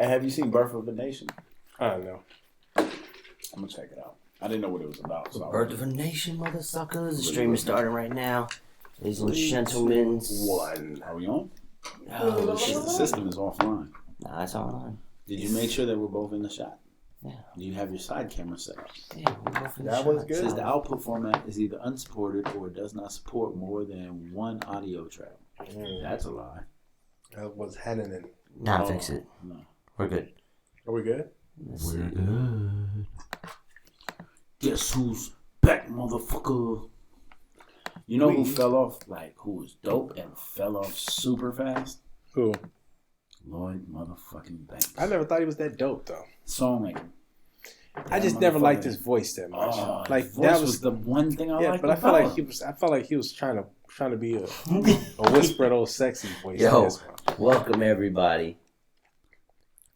Hey, have you seen Birth of a Nation? I don't know. I'm gonna check it out. I didn't know what it was about. So Birth of a Nation, mother suckers. The stream is starting right now. Ladies and gentlemen. One. Are we on? Oh, The system is offline. nah, it's online. Did you make sure that we're both in the shot? Yeah. Do you have your side camera set up? Yeah, we're both in the That was shot. It says good. the output format is either unsupported or does not support more than one audio track. That's a lie. That was happening. Nah, fix it. No. We're good. Are we good? We're good. Guess who's back, motherfucker? You know who fell off, like, who was dope and fell off super fast? Who? Lloyd motherfucking Banks. I never thought he was that dope though. Songmaker. I just never liked his voice that much. Like Like voice that was the one thing I liked. but I felt like he was. I felt like he was trying to be a whispered old sexy voice. Yo, This one. welcome everybody.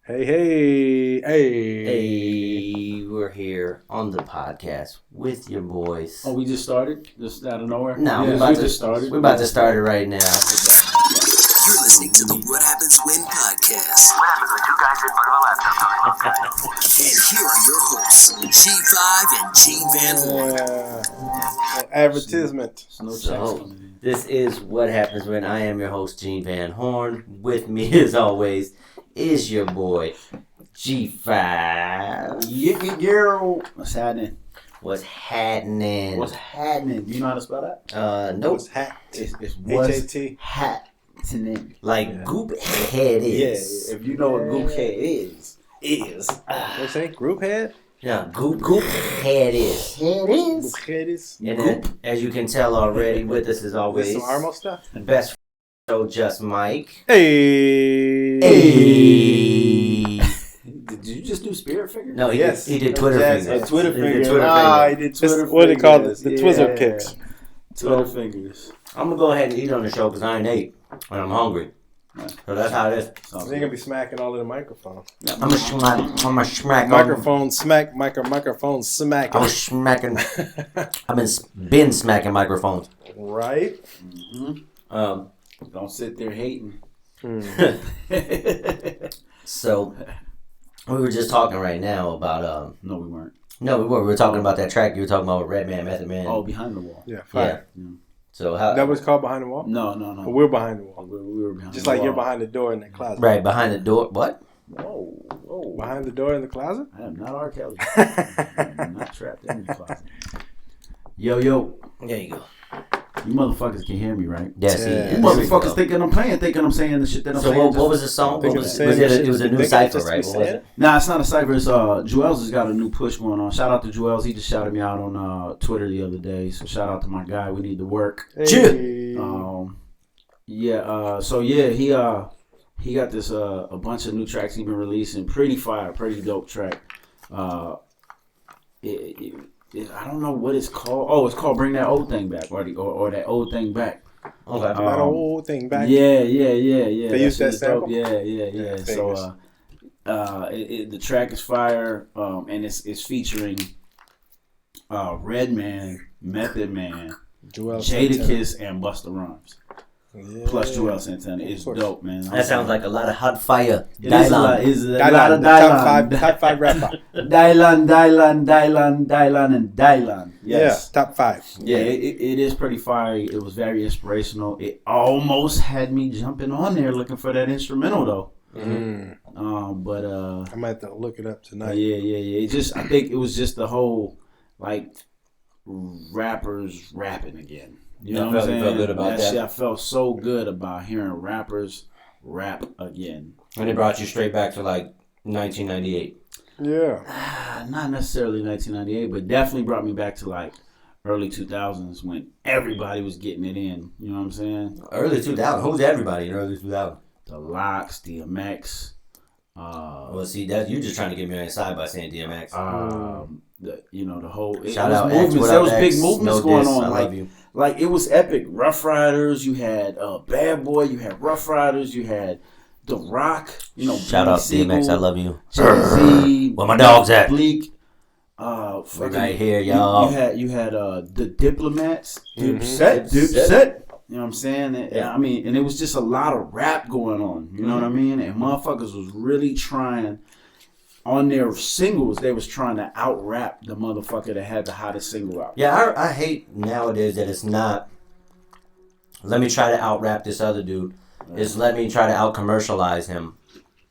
Hey. Hey, we're here on the podcast with your boys. Oh, we just started? Just out of nowhere? No, yeah, we just started. We're about to start it right now. You're listening to the What Happens When podcast. What happens when two guys sit in front of a laptop? And here are your hosts, G5 and G Van Horn. Advertisement. No checks So, coming in. this is What Happens When. I am your host, Gene Van Horn. With me, as always, is your boy, G5. Yippee girl. What's happening? What's happening? What's happening? Do you know how to spell that? Nope. What's hat? It's what's HAT. happening. Like Goop Head Yeah, is. if you know what Goop Head is. They say group head. Yeah, Goop Head is. Group head is. And then, as you can tell already, with us as With always, some Armo stuff. best show, Just Mike. Hey. Hey. Did you just do spirit figure? No, he Yes. did Twitter Yes, fingers. Twitter He did fingers. Twitter Ah, he fingers. did Twitter What do they call it? fingers. The Yeah. Twizzle kicks. Twitter fingers. I'm gonna go ahead and eat on the show because I ain't ate and I'm hungry. So that's how it is. Sounds They're gonna be smacking all of the microphone. I'm gonna smack. Microphone smack. Microphone smacking. I was smacking. I've been smacking microphones. Right. Mm-hmm. Don't sit there hating. So we were just talking right now about No, we weren't. no, we were talking about that track you were talking about with Redman, Method Man. Oh, behind the wall. Yeah. Fire. Yeah. So how? That was called behind the wall. No. We're behind the wall. We were behind Just the like wall. you're behind the door in the closet. Right behind the door. What? Whoa. Behind the door in the closet. I am not R. Kelly. I'm not trapped in the closet. Yo. There you go. You motherfuckers can hear me, right? Yes. Yeah. Yeah, You there we motherfuckers go. thinking I'm playing, thinking I'm saying the shit that I'm So saying. what was the song? Think What of was, saying was it? shit It was a you new think cipher, just to be right? What was said? it? Nah, it's not a cipher. It's Joel's has got a new push going on. Shout out to Joel's. He just shouted me out on Twitter the other day. So shout out to my guy. We need to work. Hey. He got this a bunch of new tracks he been releasing. Pretty fire, pretty dope track. I don't know what it's called. Oh, it's called "Bring That Old Thing Back" or that old thing back. Okay. That old thing back. Yeah. They used that shit is dope. sample? Yeah. So the track is fire, and it's featuring Redman, Method Man, Joel Santana. Jadakiss, and Busta Rhymes. Yeah. Plus Joel Santana. It's dope, man. That sounds like a lot of hot fire. It is a lot. It's a lot of Dylan, Dylan. top five rapper. Dylan, and Dylan. Yes. Yeah, top five. Yeah, it is pretty fire. It was very inspirational. It almost had me jumping on there looking for that instrumental though. But I might have to look it up tonight. yeah. I think it was just the whole like rappers rapping again. You know what I'm saying? Felt good about that. Shit, I felt so good about hearing rappers rap again. And it brought you straight back to like 1998. Yeah. Not necessarily 1998, but definitely brought me back to like early 2000s when everybody was getting it in. You know what I'm saying? Early 2000. Who's everybody in early 2000? The Locks, DMX. Well, see, that you're just trying to get me on your side by saying DMX. The whole Shout out X. movements. What There up, was X? big movements No going diss. on. I Like, love you. like it was epic. Rough Riders. You had Bad Boy. You had Rough Riders. You had The Rock. Shout out DMX. I love you. Jay-Z. Where my dogs at? Bleak. We're right here, y'all. You had the Diplomats. Mm-hmm. Dipset. You know what I'm saying? And, Yeah. I mean, and it was just a lot of rap going on. You know what I mean? And motherfuckers was really trying on their singles. They was trying to out rap the motherfucker that had the hottest single out. Yeah, I hate nowadays that it's not. Let me try to out rap this other dude. It's let me try to out commercialize him.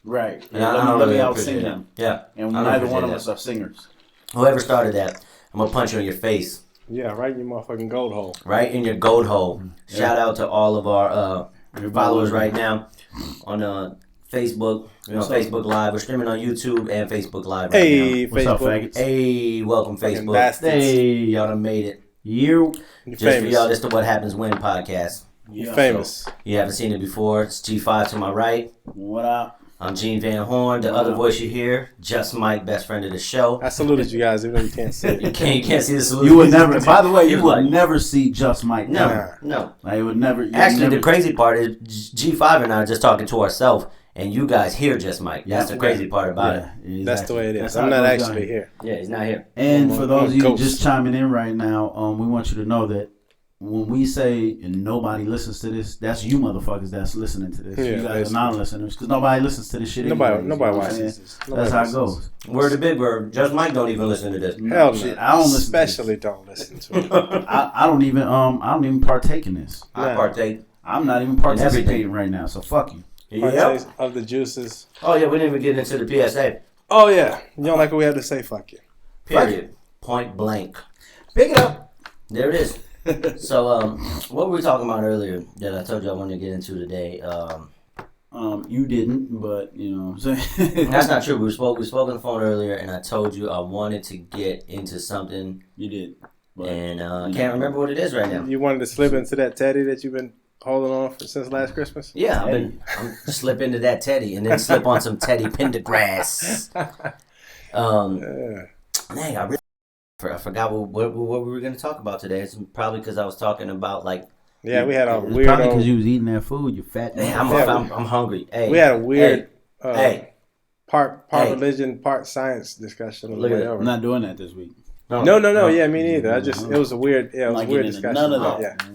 Right. And I let don't me really out sing appreciate him. that. Yeah. And I don't neither one of appreciate us are singers. Whoever started that, I'm gonna punch you in your face, Yeah, right in your motherfucking gold hole. right in your gold hole. Shout out to all of our followers right now on Facebook. We're on Facebook Live. We're streaming on YouTube and Facebook Live right Hey, What's up, Facebook. faggots? now. Hey, welcome Fucking Facebook. bastards. Hey, y'all done made it. You You're just for famous. y'all, this the What Happens When podcast. You're famous. You haven't seen it before. It's G5 to my right. What up? I'm Gene Van Horn. The other voice you hear, Just Mike, best friend of the show. I saluted you guys, even though you can't see You it. can't see the solution. You would never. By the way, you You're would like- never see Just Mike. No, no. Like it would never. Actually, never, the crazy part is G5 and I are just talking to ourselves, and you guys hear Just Mike. That's the crazy part about it. Yeah, That's the way it is. That's I'm how not it goes actually down. here. Yeah, he's not here. And I'm for a- those I'm a of you ghost. just chiming in right now, we want you to know that when we say and nobody listens to this, that's you motherfuckers that's listening to this. Yeah, you guys basically. are non-listeners because nobody listens to this shit. Nobody anyways, you know watches what I'm saying? this. That's Nobody how it listens. goes. Word to Big Bird. Just Mike don't even listen to this. Hell no. Shit, I don't listen. Especially don't listen to it. I don't even partake in this. I Nah. partake. I'm not even everything. participating right now. So fuck you. Yep. Partakes of the juices. Oh, yeah, we didn't even get into the PSA. Oh, yeah. You don't like what we have to say? Fuck you. Period. Point blank. Pick it up. There it is. So, what were we talking about earlier that I told you I wanted to get into today? You didn't, but you know what I'm saying. That's not true. We spoke on the phone earlier, and I told you I wanted to get into something, You did. But and I can't remember what it is right now. You wanted to slip into that teddy that you've been holding on for since last Christmas? Yeah, I'm slip into that Teddy, and then slip on some Teddy Pendergrass. Yeah. Dang, I forgot what we were going to talk about today. It's probably because I was talking about like. Yeah, we had a it's probably because weird. you was eating that food. You fat. Hey, man. I'm hungry. Hey, We had a weird Hey, part Hey. religion, part science discussion on the Look at way that. over. I'm not doing that this week. No. Yeah, me neither. It was a weird. Yeah, it I'm was a not weird getting into discussion. none of that.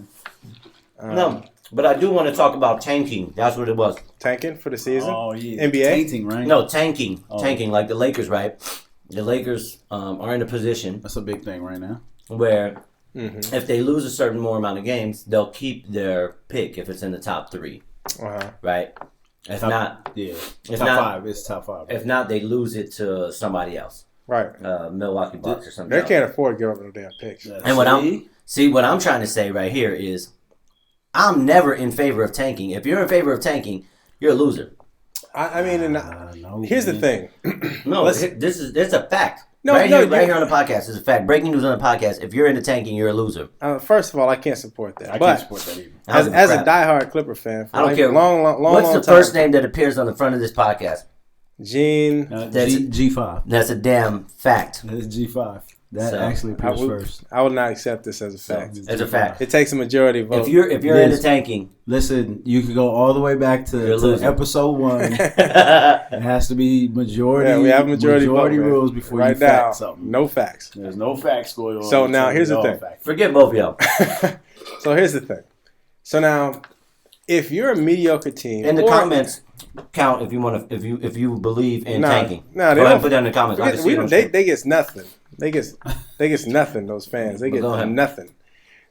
Yeah. No, but I do want to talk about tanking. That's what it was. Tanking for the season. Oh yeah. NBA? Tainting, right? No, tanking. Oh. Tanking, like the Lakers, right? The Lakers are in a position That's a big thing right now. where Mm-hmm. if they lose a certain more amount of games, they'll keep their pick if it's in the top 3, Uh-huh. right? If Top- not, Yeah. If top not- 5. It's top 5. if not, they lose it to somebody else, Right. Milwaukee Bucks or something. They else. can't afford to give up no damn picks. And what I'm trying to say right here is, I'm never in favor of tanking. If you're in favor of tanking, you're a loser. I mean, and no, here's the man. thing. No, Let's- it's a fact. No, right no, here you- on the podcast. It's a fact. Breaking news on the podcast. If you're into tanking, you're a loser. First of all, I can't support that. I but can't support that either. I don't as give a crap. diehard Clipper fan, for I don't like care. long What's the time, first name that appears on the front of this podcast? Gene. That's- G5. That's a damn fact. That's G5. That So, actually I appears would, first. I would not accept this as a fact. It's a fact. It takes a majority vote. If you're It into is. tanking, Listen, you could go all the way back You're a to loser. episode 1. yeah, It has to be majority. yeah, we have majority vote, man. rules before right you now, fact something. no facts. There's no facts going on. So now, here's the All thing. facts. forget both of y'all. So here's the thing. So now, if you're a mediocre team, In the or- comments, count if you want to. If you believe in tanking. Nah, Go they ahead don't and put that in the comments. I can see it on they screen. get nothing. They get nothing. Those fans, they But get go ahead. nothing.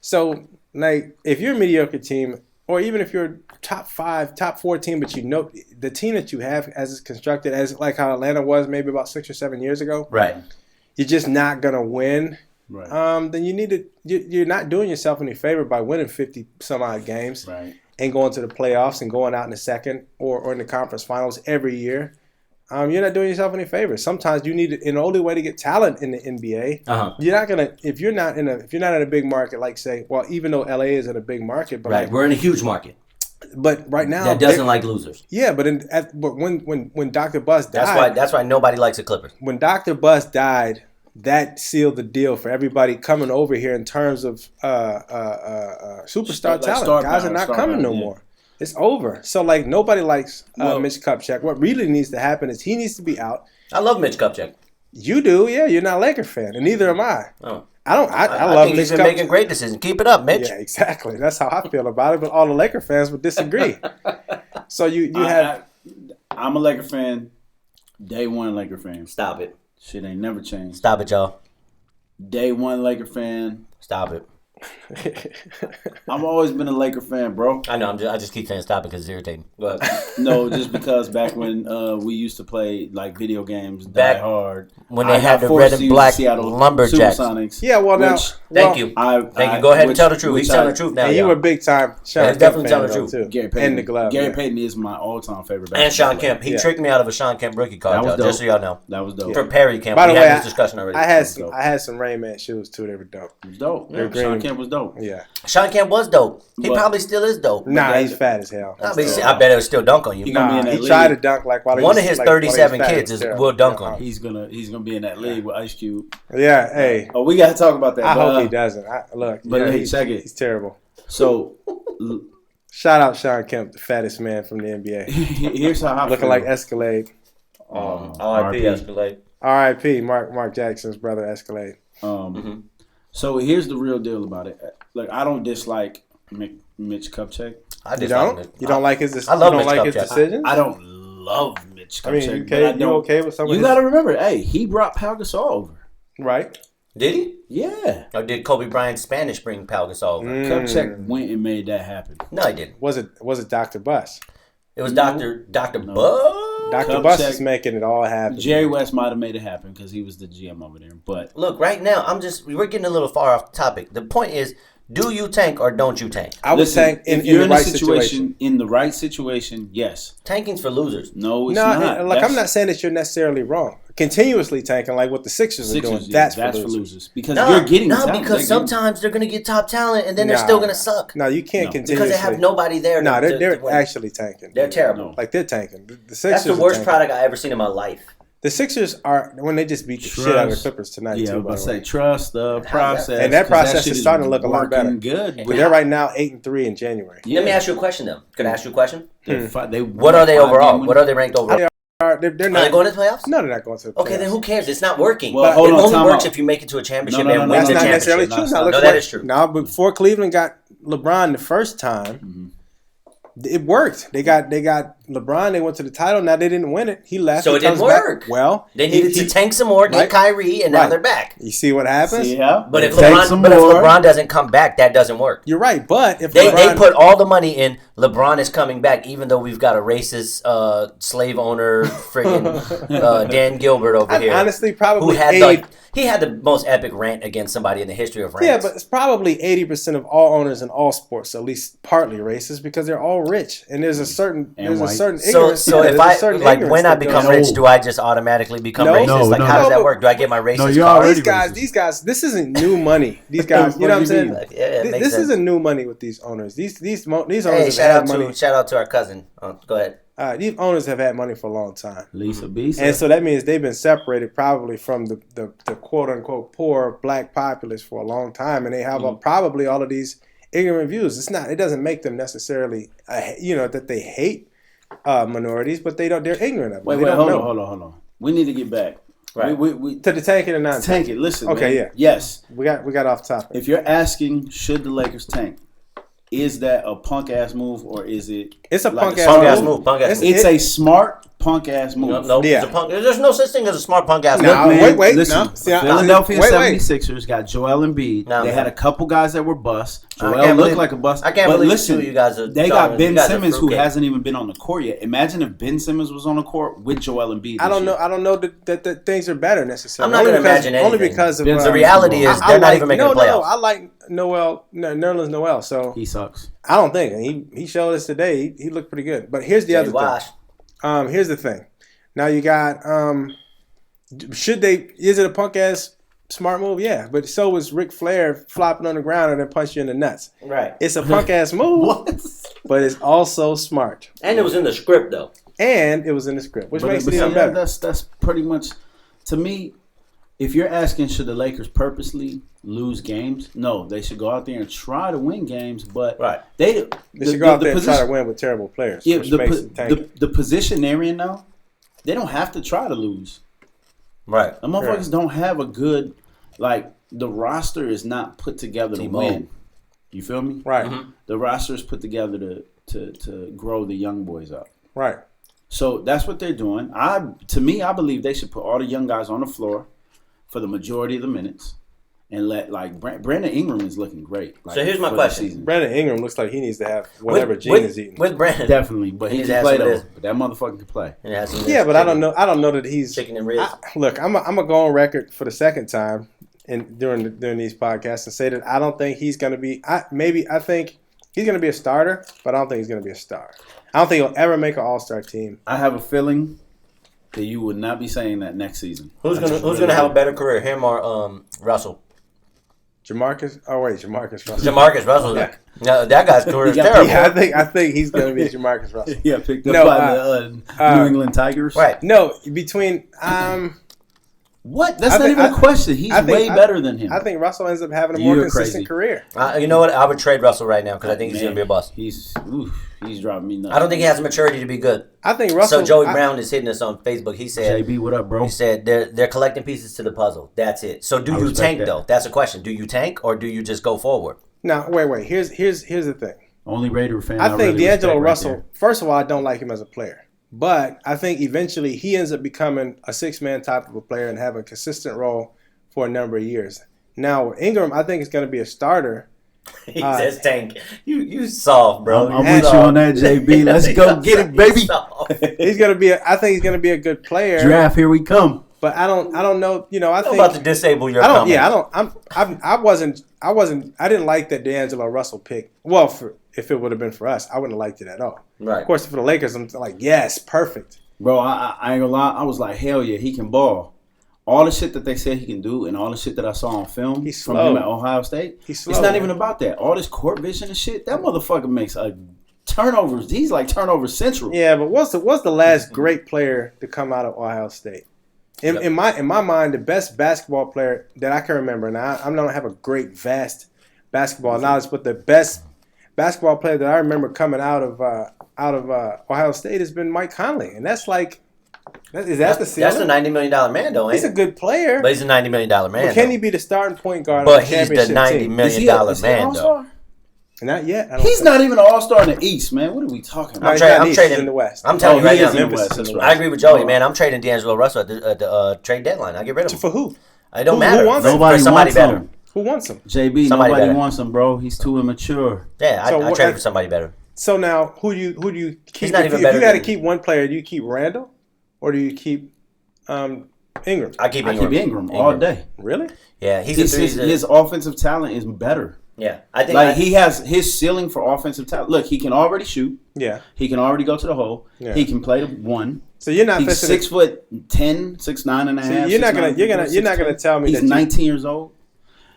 So like, if you're a mediocre team, or even if you're top 5, top 4 team, but you know the team that you have as it's constructed, as like how Atlanta was maybe about 6 or 7 years ago, Right. you're just not gonna win. Right. Then you need to. You're not doing yourself any favor by winning 50 some odd games Right. and going to the playoffs and going out in the second or in the conference finals every year. You're not doing yourself any favors. Sometimes you need, in the only way to get talent in the NBA, Uh-huh. you're not gonna if you're not in a big market like, say, well, even though LA is in a big market, but Right. like, We're in a huge market but right now that doesn't like losers. yeah, but but when Dr. Bus died, That's why nobody likes the Clippers. when Dr. Bus died, that sealed the deal for everybody coming over here in terms of superstar Like talent. star Guys power, are not star coming power, no yeah. more. It's over. So like nobody likes Well- Mitch Kupchak. What really needs to happen is he needs to be out. I love Mitch Kupchak. You do, yeah. You're not a Laker fan, and neither am I. Oh. I love think Mitch he's been making Kupchak. great decisions. Keep it up, Mitch. Yeah, exactly. That's how I feel about it. But all the Laker fans would disagree. So you have. I'm a Laker fan. Day one Laker fan. Stop it. Shit ain't never changed. Stop it, y'all. Day one Laker fan. Stop it. I've always been a Laker fan, bro. I know. I just keep saying stop it because it's irritating. Go ahead. No, just because back when we used to play like video games, Back Die Hard, when they had the red and black lumberjacks. Supersonics. Yeah, well now. Thank you. Thank you. Go ahead and tell the truth. He's telling the truth now. And you were big time Sean Yeah, Kemp definitely fan, telling the though, truth. too. Gary Payton. And the glove. Gary yeah. Payton is my all-time favorite. And Sean basketball Kemp. He Yeah. tricked me out of a Sean Kemp rookie card, That was y'all, dope. just so y'all know. That was dope. For Perry Kemp. By the We way, had this discussion already. I had dope. some Rain Man shoes too. They were dope. It was dope. They're Yeah, green. Sean Kemp was dope. Yeah. Sean Kemp was dope. He But- probably still is dope. Nah, he's fat as hell. I bet it would still dunk on you. He gonna be in that He league. tried to dunk like while he One was, of his like, while he was 37 fat. kids It was is terrible. will dunk on you. He's gonna be in that league with Ice Cube. Yeah, hey. Oh, we gotta talk about that. I but, hope he doesn't. Look, but yeah, hey, check it. He's terrible. So Shout out Sean Kemp, the fattest man from the NBA. here's how I Looking feel. like Escalade. R.I.P. Escalade. R.I.P. Mark Jackson's brother Escalade. So here's the real deal about it. Like, I don't dislike Mitch Kupchak. I You just don't? You don't like his? I love you don't Mitch like his Kupchak. decisions? I don't love Mitch Kupchak. I mean, but I you don't- okay with some of You his? got to remember, hey, he brought Pau Gasol over. Right. Did he? Yeah. Or did Kobe Bryant Spanish bring Pau Gasol over? Kupchak went and made that happen. No, he didn't. Was it Dr. Bus? It was No. Dr. No. Bud. Dr. Kupchak- Bus is making it all happen. Jerry West might have made it happen because he was the GM over there. But Look, right now, we're getting a little far off the topic. The point is, do you tank or don't you tank? I would listen, tank if in you're the in right a situation, situation. in the right situation, yes. Tanking's for losers. No, it's No, not. like That's I'm not saying that you're necessarily wrong. Continuously tanking, like what the Sixers are doing, yeah, that's for losers. because you're getting talent. because They're getting- sometimes they're going to get top talent and then they're Nah. still going to suck. No, you can't No. continuously. Because they have nobody there. No, to they're win. actually tanking. They're terrible. No. Like they're tanking. The Sixers That's the are worst tanking. product I ever seen in my life. The Sixers are when they just beat the shit out of the Clippers tonight. Yeah, I too, was by about the to way. say trust the process, And that 'cause process shit is starting to look a lot better. working Good. But they're right now 8-3 in January. Yeah. Let me ask you a question, though. Could I ask you a question? What are they overall? What are they ranked overall? They're Are they not going to the playoffs? No, they're not going to the playoffs. Okay, then who cares? It's not working. Well, It hold on, only time works out. if you make it to a championship No, and no, win That's the not championship. necessarily No, true. it's Now, not. look No, at that what- is true. Now, before Cleveland got LeBron the first time, it worked. They got LeBron. They went to the title. Now they didn't win it. He left. So He it didn't comes back. work. Well, They needed to tank some more, get Right. Kyrie, and now Right. they're back. You see what happens? Yeah, But if take some more. LeBron doesn't come back, that doesn't work. You're right. But if They LeBron, put all the money in. LeBron is coming back, even though we've got a racist slave owner, friggin' Dan Gilbert over here, honestly, who probably had 80. he had the most epic rant against somebody in the history of rants. Yeah, but it's probably 80% of all owners in all sports, at least partly racist, because they're all rich, and there's a certain And white. ignorance. So yeah, if there's a I certain like ignorance when I that become goes- rich, do I just automatically become No. racist? No, Like no. how does No, that work? Do I get my racist you're card? already These guys, this isn't new money. These guys, you know what I'm saying? Like, yeah, it makes This sense. isn't new money with these owners. These owners Hey, have shout had money. out to our cousin. Go ahead. These owners have had money for a long time. Lisa B. And so that means they've been separated probably from the quote unquote poor black populace for a long time, and they have probably all of these ignorant views. It doesn't make them necessarily that they hate minorities, but they're ignorant of it. Wait, They don't hold know. on. We need to get back. Right. We To the tanking and non tank it. Listen. Okay, man. yeah. Yes. we got off topic. If you're asking, should the Lakers tank? Is that a punk ass move or is it? It's a like punk Punk ass ass move. Punk ass move. It's a smart punk ass move. No, Yeah. it's a punk. There's no such thing as a smart punk ass No, move. Man, wait, listen, no. See, Philadelphia wait. 76ers got Joel Embiid. No, they man. had a couple guys that were busts. I Joel can't looked believe- like a bust. I can't but believe listen, two of you guys are they talking- got Ben you guys are Simmons who fruitcake. hasn't even been on the court yet. Imagine if Ben Simmons was on the court with Joel Embiid. I don't this know. year. I don't know that things are better necessarily. I'm not Only going to because- imagine anything. Only because of the reality is I they're not like- even making no, the playoffs. No, I like Nerlens Noel. So He sucks. I don't think he showed us today. He looked pretty good. But here's the other Wash. thing. Here's the thing. Now you got is it a punk ass smart move? Yeah, but so was Ric Flair flopping on the ground and then punch you in the nuts. Right. It's a punk ass move, but it's also smart. And it was in the script though. And it was in the script, which makes it even see, better. That's pretty much, to me, if you're asking should the Lakers purposely lose games, no, they should go out there and try to win games. But Right. They should go out there and try to win with terrible players, Yeah, which makes it tanking. the position they're in now, they don't have to try to lose. Right. The motherfuckers don't have a good Like, the roster is not put together to T-Mobile. win. You feel me? Right. The roster is put together to grow the young boys up. Right. So that's what they're doing. I believe they should put all the young guys on the floor for the majority of the minutes and let Brandon Ingram is looking great. Like, So here's my for the question. season. Brandon Ingram looks like he needs to have whatever With- Gene with- is eating. With Brandon. Definitely, but he He's can had play some though. of this. But that motherfucker can play. And have some of Yeah, this but I don't chicken- know. I don't know that he's. Chicken and ribs. Look, I'm gonna go on record for the second time during these podcasts and say that I don't think he's gonna be. I think he's gonna be a starter, but I don't think he's gonna be a star. I don't think he'll ever make an All-Star team. I have a feeling that you would not be saying that next season. Who's gonna have a better career, him or Russell? Jamarcus Russell. Jamarcus Russell. Yeah. No, that guy's career is He got- terrible. Yeah, I think he's gonna be Jamarcus Russell. Yeah, picked up No, by the New England Tigers. Right. No, between What? That's I not think- even a question. He's I think- way better than him. I think Russell ends up having a more You're consistent crazy. career. You know what? I would trade Russell right now because I think he's Man, gonna be a bust. He's dropping me nuts. I don't think he has the maturity to be good. I think Russell. So Joey Brown is hitting us on Facebook. He said, JB, what up, bro? He said they're collecting pieces to the puzzle. That's it. So do I you respect tank that. though? That's a question. Do you tank or do you just go forward? Now, wait. Here's the thing. Only Raider fan. I think really D'Angelo respect Russell. right First of all, I don't like him as a player, but I think eventually he ends up becoming a 6-man type of a player and have a consistent role for a number of years. Now, Ingram, I think is going to be a starter. He says tank. You soft, bro. I'm with you on that, JB. Let's go get it, baby. He's going to be. I think he's going to be a good player. Draft, here we come. But I don't know. You know, I I'm think about to disable your I don't. comment. Yeah, I don't. I wasn't. I didn't like that D'Angelo Russell pick. Well, if it would have been for us, I wouldn't have liked it at all. Right. Of course, for the Lakers, I'm like, yes, perfect. Bro, I ain't gonna lie. I was like, hell yeah, he can ball. All the shit that they said he can do and all the shit that I saw on film He's from slow. him at Ohio State, He's slow, it's not man. even about that. All this court vision and shit, that motherfucker makes a turnovers. He's like turnover central. Yeah, but what's the last great player to come out of Ohio State? In my mind, the best basketball player that I can remember, and I don't have a great vast basketball knowledge, but the best basketball player that I remember coming out of Ohio State has been Mike Conley, and that's like, is that the ceiling? That's a $90 million man, though, ain't He's a it? good player, But he's a $90 million man. but can though. he be the starting point guard But on the he's the championship $90 team? million Is he man, an though. all-star? Not yet. I don't He's think. not even an all-star in the East, man. What are we talking No, about? he's tra- not I'm East, trading- he's in the West. I'm telling you he right is now. in the West. That's right. I agree with Joey, man. I'm trading D'Angelo Russell at the trade deadline. I get rid of him. For who? It don't Who matter. wants For him? Nobody somebody wants better. him. Who wants him? JB, Somebody nobody better. wants him, bro. He's too immature. Yeah, I So trade for somebody better. So now, who do you keep? He's not if even you, better if you got to than- keep one player, do you keep Randall, or do you keep Ingram? I keep I Ingram. keep Ingram all day. Really? Yeah, His offensive talent is better. yeah. I think Like, he has his ceiling for offensive talent. Look, he can already shoot. Yeah. He can already go to the hole. Yeah. He can play the one. So you're not He's fixing 6'10", 6'9" and a So half. you're not 6'9", gonna you're not gonna tell me He's that you, 19 years old.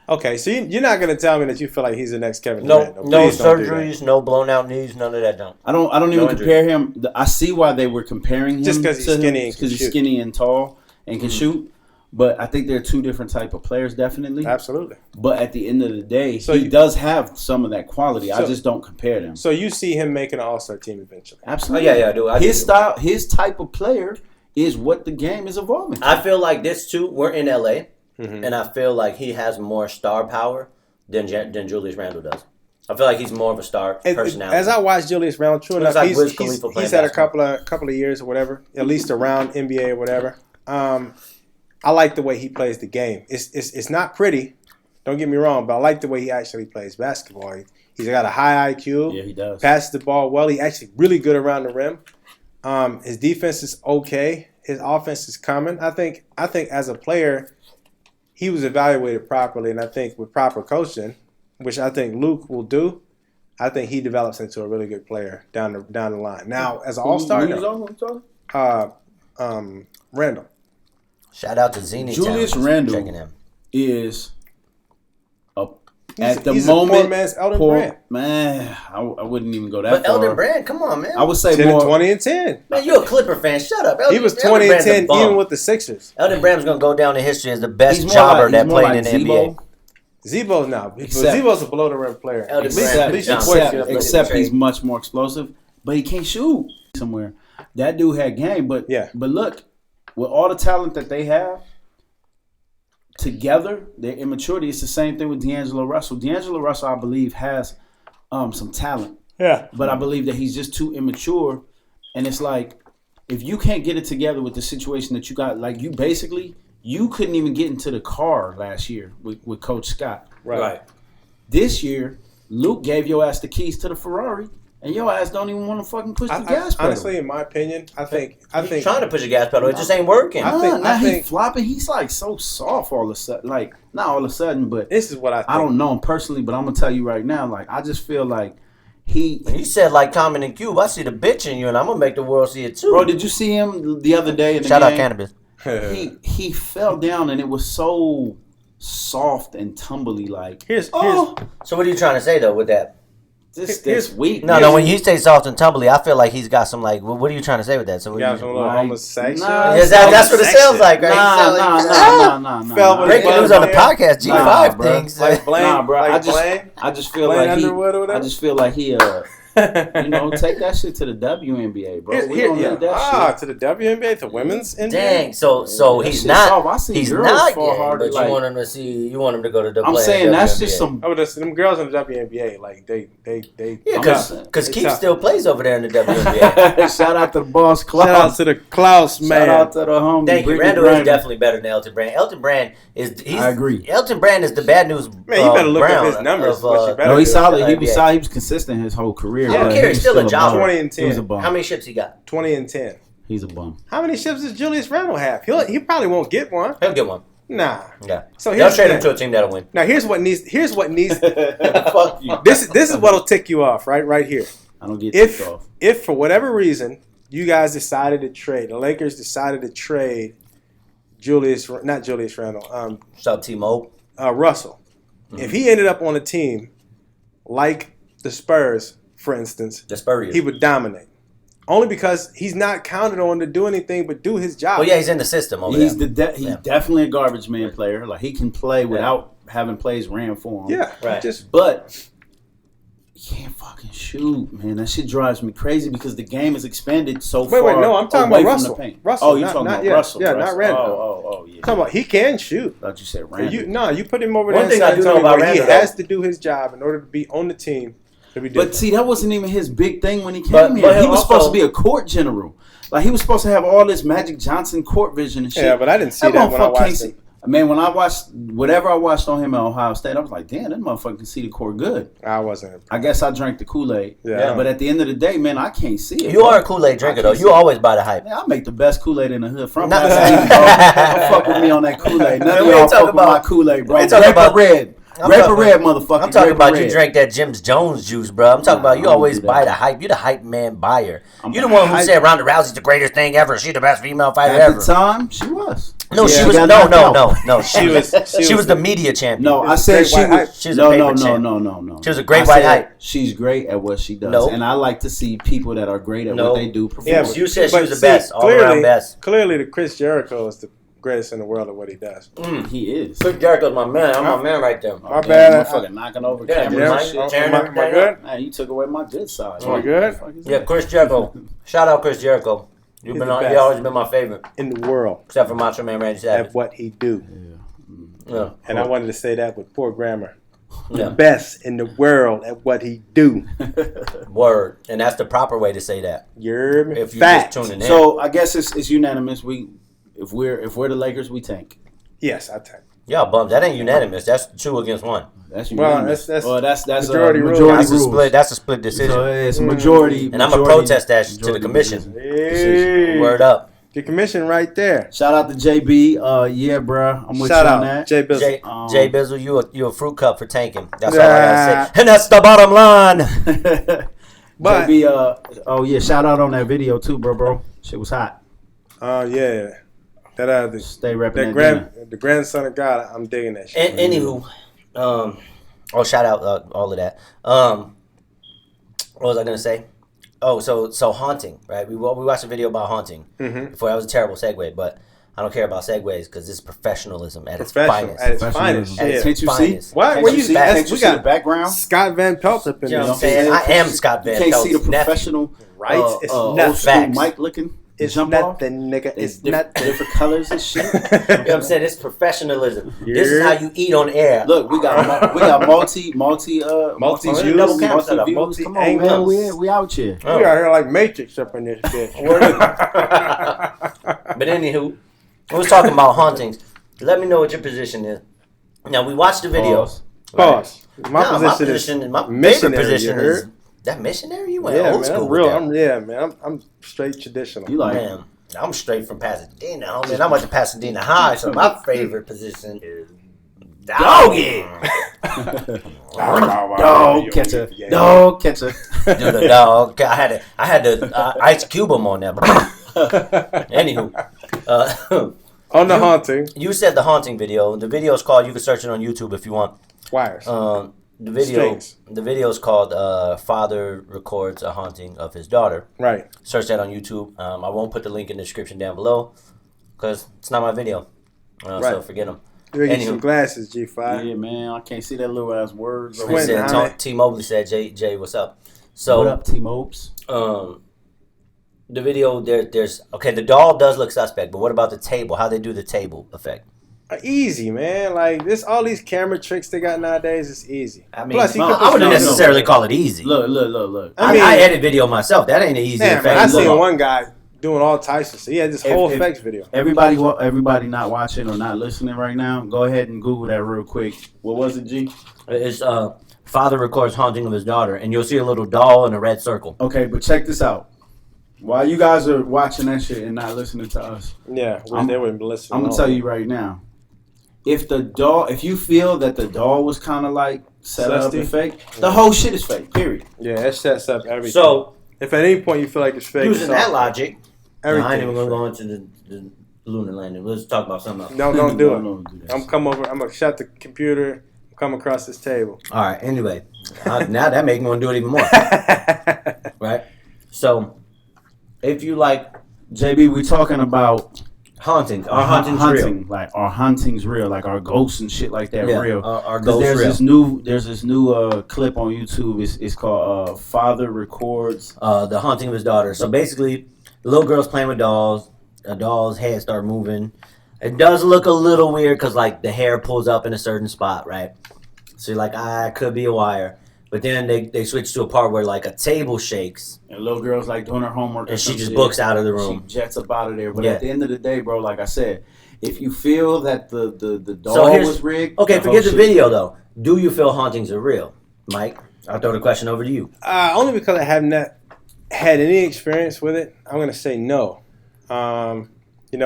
okay. So you're not gonna tell me that you feel like he's the next Kevin no Durant. no Please don't do that. surgeries, no blown out knees, none of that. Don't. I don't No even injury. compare him. I see why they were comparing him Just 'cause he's to him, skinny and can because he's shoot. skinny and tall and can shoot. But I think they're two different type of players, definitely. Absolutely. But at the end of the day, So he you- does have some of that quality. I So- just don't compare them. So you see him making an All-Star team eventually. Absolutely. Oh, yeah, I do. I His do. style, his type of player is what the game is evolving to. I feel like this too. We're in LA, Mm-hmm. and I feel like he has more star power than Julius Randle does. I feel like he's more of a star personality. As I watch Julius Randle, true Looks enough, like he's, Wiz he's, Khalifa playing he's had a basketball. couple of years or whatever, at least around NBA or whatever. I like the way he plays the game. It's not pretty, don't get me wrong, but I like the way he actually plays basketball. He's got a high IQ. Yeah, he does. Passes the ball well. He's actually really good around the rim. His defense is okay. His offense is coming. I think as a player, he was evaluated properly, and I think with proper coaching, which I think Luke will do, I think he develops into a really good player down the line. Now, as an All-Star, Randall. Shout out to Zini. Julius Towns. Randle Checking him. is He's at the a moment poor man's Elton Brand. Man, I wouldn't even go that But far. Elden Brand, come on, man. I would say 10 more. and 20 and 10. Man, you're a Clipper fan. Shut up. He was 20 and 10 even with the Sixers. Elden Brand's gonna go down in history as the best He's more jobber like- that he's more played like in the NBA. Zebo's now. Except- Zebo's a below the rim player. Elden At least- Brand, at least your Johnson. boys get up there. Except he's much more explosive, but he can't shoot somewhere. That dude had game, but Yeah. But look, with all the talent that they have, together, their immaturity. It's the same thing with D'Angelo Russell. D'Angelo Russell, I believe, has some talent. Yeah. But I believe that he's just too immature. And it's like, if you can't get it together with the situation that you got, like you couldn't even get into the car last year with Coach Scott. Right. This year, Luke gave your ass the keys to the Ferrari, and your ass don't even want to fucking push the gas pedal. Honestly, in my opinion, I think He's trying to push the gas pedal. It just ain't working. I think he's flopping. He's like so soft all of a sudden. Like, not all of a sudden, but this is what I think. I don't know him personally, but I'm going to tell you right now, like, I just feel like He said like Common and Cube, I see the bitch in you, and I'm gonna make the world see it too. Bro, did you see him the other day in the Shout game? out Cannabis. He fell down, and it was so soft and tumbly. Like, So what are you trying to say though with that? this week. No. When you say soft and tumbly, I feel like he's got some like. What are you trying to say with that? So You got some little homosexual. that's what it sounds like, right? Nah. Breaking news on the podcast. G5 bro. things. Like Blaine, Nah, bro. like I just feel Blaine like Underwood or whatever? I just feel like he take that shit to the WNBA, bro. We don't need that shit. To the WNBA, to women's NBA. Dang, so That he's shit's not. soft. I see He's girls not fall gay, hard, but like- you want him to see. You want him to go to the. I'm play saying in that's WNBA. just some. Oh, them girls in the WNBA, like they. Yeah, I'm because They Keith tough. still plays over there in the WNBA. Shout out to the boss, Klaus. Shout out to the Klaus man. Shout out to the homie. Thank you. Brittany Randall is Brandon. definitely better than Elton Brand. Elton Brand is. I agree. Elton Brand is the bad news. Man, you better look Brown up his numbers. of, what you better No, he's do. solid. He NBA. was solid. He was consistent his whole career. I don't but care. he He's was still a bum. jobber. 20 and He was 10. a bum. How many ships he got? 20 and 10. He's a bum. How many ships does Julius Randle have? He probably won't get one. He'll get one. Nah. Yeah. So They'll here's trade the him thing. to a team that'll win. Now here's what needs. Fuck you. This is what'll tick you off right here. I don't get ticked off. If for whatever reason you guys decided to trade, the Lakers decided to trade not Julius Randle, What's up, T-Mo? Russell. If he ended up on a team like the Spurs, for instance, The Spurriers. he would dominate. Only because he's not counted on to do anything but do his job. Well, yeah, he's in the system over He's there. he's definitely a garbage man player. Like, he can play without having plays ran for him. Yeah, Right. But he can't fucking shoot, man. That shit drives me crazy because the game is expanded so far. Wait, no, I'm talking away about from the Russell. paint. Russell, Oh, you're not- talking not about yet. Russell. Yeah, not Randle. Oh, yeah. I'm talking about he can shoot. I thought you said Randall. You put him over One there in thing I San do know Antonio about where he Randle, has to do his job in order to be on the team to be But different. see, that wasn't even his big thing when he came But here. He was also- supposed to be a court general. Like, he was supposed to have all this Magic Johnson court vision and shit. Yeah, but I didn't see that when I motherfucker can't watched see. him. Man, when I watched whatever I watched on him at Ohio State, I was like, damn, that motherfucker can see the court good. I wasn't. I guess I drank the Kool-Aid. Yeah. But at the end of the day, man, I can't see it. You bro. are a Kool-Aid drinker, I though. can't You see always buy the hype. Man, I make the best Kool-Aid in the hood. Front Not- Pasadena, bro. Don't fuck with me on that Kool-Aid. None Man, of we y'all ain't fuck talking with my about- Kool-Aid, bro. we ain't talking Grape about- or red. I'm Grape or talking- red, motherfucker. I'm talking Grape or about you red. drank that Jim's Jones juice, bro. I'm talking about you I don't always do buy that. the hype. You the hype man buyer. I'm You the one who hype- said Ronda Rousey's the greatest thing ever. She the best female fighter At ever. the time, she was. No, Yeah. she was got no. knocked out. She was the media champion. No, I a said great she white hype. was. She was a No, paper no, champ. no. She was a great I white said hype. She's great at what she does, No. and I like to see people that are great at No. what they do perform. Yeah, You said she but was the see, best, all around best. Clearly, the Chris Jericho is the greatest in the world at what he does. He is. Chris Jericho's my man. I'm my man right there. My Damn, bad. motherfucker knocking over Yeah, cameras yeah, and shit. Tearing Am I everything good? Man, you took away my good side. Am I good? What the fuck is Yeah, that? Chris Jericho. Shout out Chris Jericho. You've He's been the on. best. You always been my favorite, In the world except for Macho Man Randy Savage. at what he do. Yeah. And I wanted to say that with poor grammar. Yeah. Best in the world at what he do. Word, and that's the proper way to say that. You heard me? If you Fact. just tuning in. So I guess it's unanimous. If we're the Lakers, we tank. Yes, I take. Y'all bums. That ain't unanimous. That's 2 against 1. That's Well, unanimous. that's Majority rules. rules. That's a split. That's a split decision. So it's majority. And I'm gonna majority- protest that to the majority commission. decision. Hey. Word up. The commission right there. Shout out to JB. Yeah, bruh. I'm with Shout you on out, that. Jay Bizzle. Jay Bizzle, you a fruit cup for tanking. That's all I gotta Yeah. say. And that's the bottom line. But- JB, oh yeah, shout out on that video too, bro. Shit was hot. Oh yeah, that Stay repping that the grandson of God. I'm digging that shit. Anywho, shout out all of that. What was I gonna say? Oh, so haunting, right? We watched a video about haunting before. That was a terrible segue, but I don't care about segues because this is professionalism at its Professional finest. at its finest. At its Yeah. Can't you see? finest. What? Can't Where you you see? that's- Can't you we see got the background? Scott Van Pelt up in You know there. what I'm saying? I am Scott Van You can't Pelt's see the nephew. professional, Right? It's old nuts. school Facts. Mike looking. It's jump off. nothing, nigga. It's It's nothing. different colors and shit. You know what I'm saying? It's professionalism. This is how you eat on air. Look, we got multi Multi-views, double cam setup, multi-views. Come on, multi-angles. man. We out here. Oh. We out here like Matrix up in this bitch. But anywho, we was talking about hauntings. Let me know what your position is. Now we watched the video. Pause. My Nah, position is my favorite missionary, position you is heard? that missionary. You went Yeah, old man. school I'm real. with that. I'm straight traditional. You like? Man, I'm straight from Pasadena, homie. And I went to Pasadena High, so my favorite position is doggy. Dog catcher. Dog catcher. Do the dog. I had to ice cube him on that. Anywho, On the haunting. you said the haunting video. The video is called. You can search it on YouTube if you want. Wires. The Strings. video is called "Father Records a Haunting of His Daughter." Right. Search that on YouTube. I won't put the link in the description down below because it's not my video. So Right. forget them. You get Anywho. some glasses, G5. Yeah, man. I can't see that little ass words. Squint. He said, Honey. T Mobley said, Jay, what's up? So What up, T-Mopes? the video there's okay. The doll does look suspect, but what about the table? How they do the table effect? Easy, man. Like this, all these camera tricks they got nowadays is easy. I mean, Plus, you no, can I put wouldn't no, necessarily no. call it easy. Look. I mean- I edit video myself. That ain't an easy Man, effect. I seen Look. one guy doing all types of stuff. He had this whole If- effects video. Everybody not watching or not listening right now, go ahead and Google that real quick. What was it, G? It's father records haunting of his daughter, and you'll see a little doll in a red circle. Okay, but check this out. While you guys are watching that shit and not listening to us, Yeah, they wouldn't be listening. I'm gonna tell you right now. If you feel that the doll was kind of like set up Susty? and fake, the whole shit is fake. Period. Yeah, it sets up everything. So if at any point you feel like it's fake, using it's that all- logic, everything. I ain't even is gonna fake. go into the lunar landing. Let's talk about something else. No, don't do it. Don't do that. I'm gonna shut the computer. Come across this table. All right. Anyway, now that makes me want to do it even more. Right. So, if you like JB, we talking about haunting, our haunting's real. hunting, like our hunting's real, like our ghosts and shit like that Yeah, real. our 'Cause ghosts real. there's this new clip on YouTube. It's called Father Records. The haunting of his daughter. So basically, the little girl's playing with dolls. A doll's head start moving. It does look a little weird because like the hair pulls up in a certain spot, right? So you're like, it could be a wire. But then they switch to a part where like a table shakes And little girl's like doing her homework, or and she some just shit. books out of the room. She jets up out of there. But Yeah. at the end of the day, bro, like I said, if you feel that the doll So here's- was rigged, Okay, the forget the whole shit- video though. Do you feel hauntings are real, Mike? I'll throw the question over to you. Only because I have not had any experience with it. I'm gonna say no.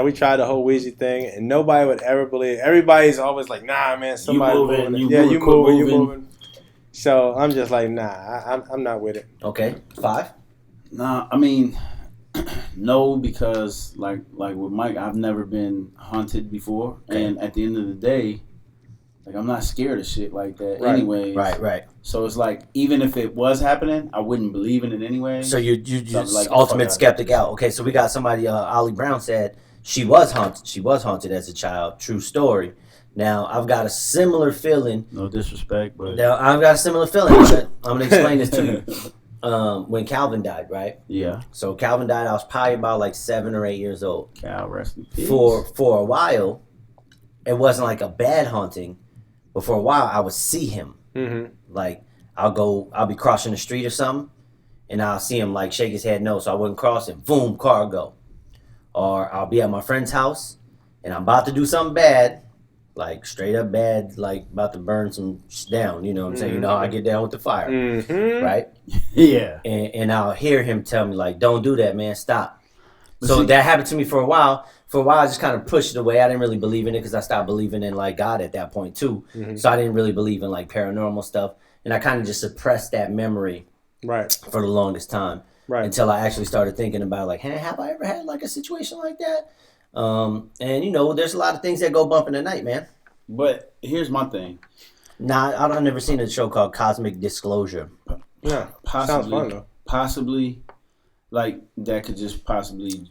We tried the whole Ouija thing, and nobody would ever believe. Everybody's always like, "Nah, man, somebody moving, moving. you Yeah, moving, you quit moving, you moving." moving." So I'm just like, nah, I'm not with it. Okay, 5. Nah, I mean, no, because like with Mike, I've never been haunted before, Okay. and at the end of the day, like I'm not scared of shit like that. Right. Anyways, Right. So it's like even if it was happening, I wouldn't believe in it anyway. So you So I'm like, ultimate fuck skeptic out. Okay, so we got somebody. Ollie Brown said she was haunted. She was haunted as a child. True story. Now I've got a similar feeling. No disrespect, but Now I've got a similar feeling. I'm gonna explain this to you. When Calvin died, right? yeah, So Calvin died. I was probably about like 7 or 8 years old. Cal, rest in peace. For a while, it wasn't like a bad haunting, but for a while I would see him. Mm-hmm. Like I'll be crossing the street or something, and I'll see him like shake his head no, so I wouldn't cross it. Boom, car go. Or I'll be at my friend's house, and I'm about to do something bad, like straight up bad, like about to burn some down. You know what I'm saying? You know how I get down with the fire, Mm-hmm. right? yeah, And I'll hear him tell me like, "Don't do that, man. Stop." But So see- that happened to me for a while. For a while, I just kind of pushed it away. I didn't really believe in it because I stopped believing in like God at that point too. Mhm. So I didn't really believe in like paranormal stuff, and I kind of just suppressed that memory Right. for the longest time Right. until I actually started thinking about like, hey, have I ever had like a situation like that? And there's a lot of things that go bump in the night, man. but here's my thing. Nah, I've never seen a show called Cosmic Disclosure. Yeah. Sounds Possibly, fun though. possibly, like that could just possibly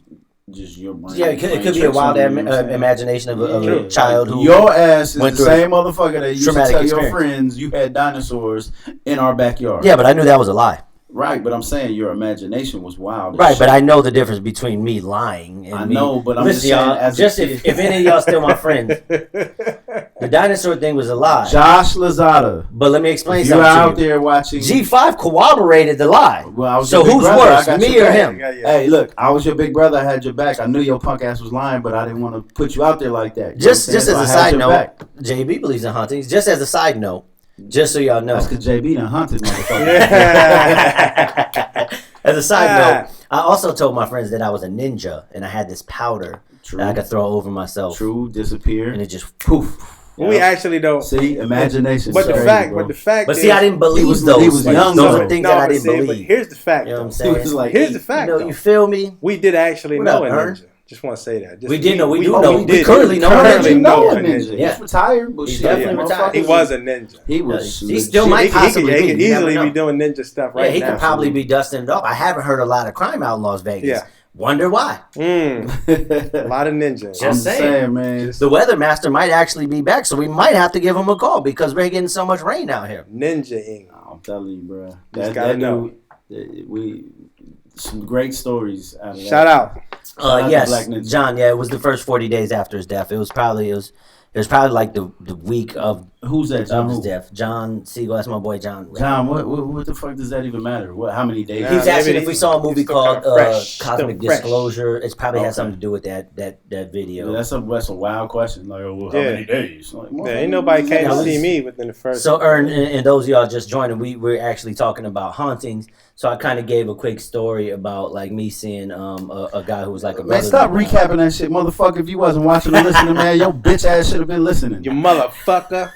just your brain. Yeah, it could be a trick wild something, you know what I'm saying? imagination of Yeah. a child who Your ass is went the through a same motherfucker that used to traumatic tell your experience. friends you had dinosaurs in our backyard. Yeah, but I knew that was a lie. Right, but I'm saying your imagination was wild. Right, but I know the difference between me lying and I me. know, but I'm Listen, just saying, y'all. as Just if any of y'all still my friends, the dinosaur thing was a lie. Josh Lazada. But let me explain If you're something out to you. there watching, G5 corroborated the lie. Well, I was So your big who's brother. I worse, got me your or back. him? Hey, look, I was your big brother. I had your back. I knew your punk ass was lying, but I didn't want to put you out there like that. You Just know what I'm as saying? a So I had side your note, back. JB believes in hauntings. Just as a side note, just so y'all know. That's because JB done hunted motherfuckers. As a side note, I also told my friends that I was a ninja and I had this powder True. that I could throw over myself. True, disappear. And it just poof. We actually don't See, imagination. But the fact But is, see, I didn't believe those. he was young, Those though. are things that I didn't But believe. here's the fact. You know what I'm though. saying? He was like, Here's the fact. You though. you feel me? We did actually What know up, a Ern? ninja. Just want to say that. We did know. We do we know. We did. currently know a Currently ninja. know a ninja. ninja. Yeah. He's retired, but He's shit, definitely retired. He was a ninja. He was. He still legit. might possibly he be. could You never easily know. be doing ninja stuff Yeah, right he now. could probably be dusting it off. I haven't heard a lot of crime out in Las Vegas. Yeah. Wonder why? A lot of ninjas. I'm Just saying, man. The weather master might actually be back, so we might have to give him a call because we're getting so much rain out here. Ninja-ing. I'm telling you, bro. Just gotta know. We some great stories out of that. Shout out. Shout out to Yes, Black Ninja. John. Yeah, it was the first 40 days after his death. It was probably like the week of Who's that, John? his Who? death. John Siegel. That's my boy John. John, what the fuck does that even matter? What? How many days? He was Nah, asking maybe if we saw a movie still called kinda fresh. Cosmic Still fresh. Disclosure. It's probably Okay. has something to do with that video. Yeah, that's a wild question. Like, well, how Yeah. many days? Like, Yeah, ain't nobody came Yeah, to let's- see me within the first. So, Ern, and those of y'all just joining, we're actually talking about hauntings. So I kind of gave a quick story about like me seeing a guy who was like a Man, brother stop of mine. recapping that shit, motherfucker. If you wasn't watching or listening, man, your bitch ass should have been listening. You motherfucker.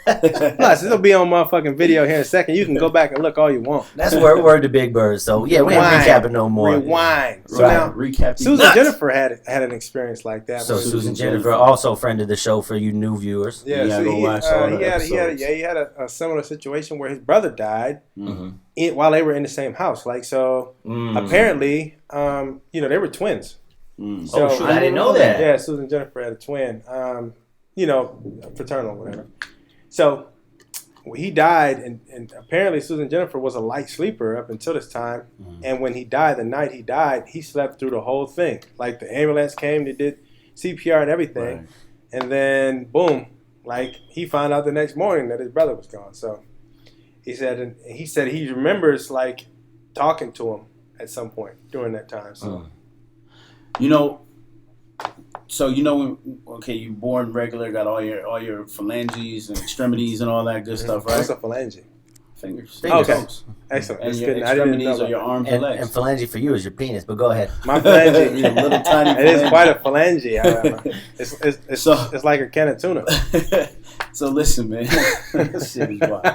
Plus, it'll be on motherfucking video here in a second. You can go back and look all you want. That's word to Big Bird. So yeah, we ain't Rewind. recapping no more. Rewind. So Right, now, recap. these Susan nuts. Jennifer had an experience like that. So where- Susan Jennifer, also friend of the show for you new viewers. Yeah, You so gotta go watch all the episodes. he had a similar situation where his brother died Mm-hmm. while they were in the same house. Like, so apparently, they were twins. So, Oh, shoot, I didn't know that. Yeah, Susan Jennifer had a twin. Fraternal, whatever. So he died, and apparently Susan Jennifer was a light sleeper up until this time. And when he died, the night he died, he slept through the whole thing. Like the ambulance came, they did CPR and everything, Right. and then boom, like he found out the next morning that his brother was gone. So he said he remembers like talking to him at some point during that time. So when you born regular, got all your phalanges and extremities and all that good stuff, right? What's a phalange? Fingers. Fingers. Okay. Toes. Excellent. And That's your good. I didn't know extremities about are your arms and And legs. phalange for you is your penis, but go ahead. my phalange. Your little tiny It is phalange. quite a phalange. However. It's like a can of tuna. So listen, man. This shit is wild.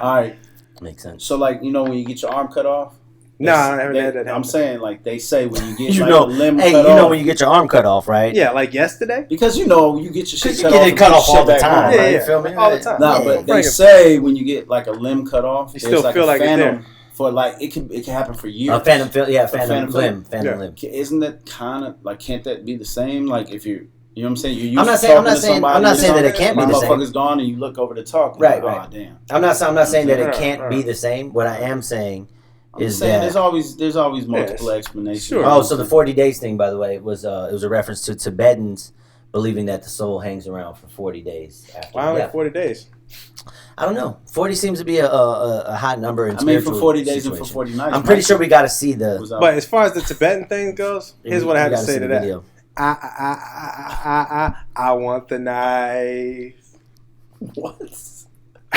All right. Makes sense. So when you get your arm cut off. No, I haven't had that I'm happen. saying they say when you get You a know, limb hey, cut you know off. when you get your arm cut off, right? Yeah, like yesterday. Because you get your shit Because you cut get off. it cut off all the back time, on, Yeah, right? yeah. You feel me? All the time. No, Yeah. but they Bring it. say when you get like a limb cut off, You there's still like feel a like it's phantom there. for it can happen for years. A phantom limb, phantom limb. Yeah. Limb. Isn't that kind of like can't that be the same? Like if you know what I'm saying? You're used I'm not to saying- I'm talking not to saying- somebody, I'm not you saying know, that it can't be my the same. motherfucker's gone and you look over to talk. And Right, you're like, right. oh, damn. I'm not saying that it Right, can't right. be the same. What I am saying I'm is saying that there's always multiple Yes. explanations. Sure. Oh, so the 40 days thing, by the way, it was a reference to Tibetans believing that the soul hangs around for 40 days after Why only death. 40 days? I don't know. 40 seems to be a high number in I mean, for spiritual 40 days and situation. for 40 nights. I'm pretty sure we got to see was the. out. But as far as the Tibetan thing goes, here's what I have we to gotta say see to the that. video. I want the knife. What?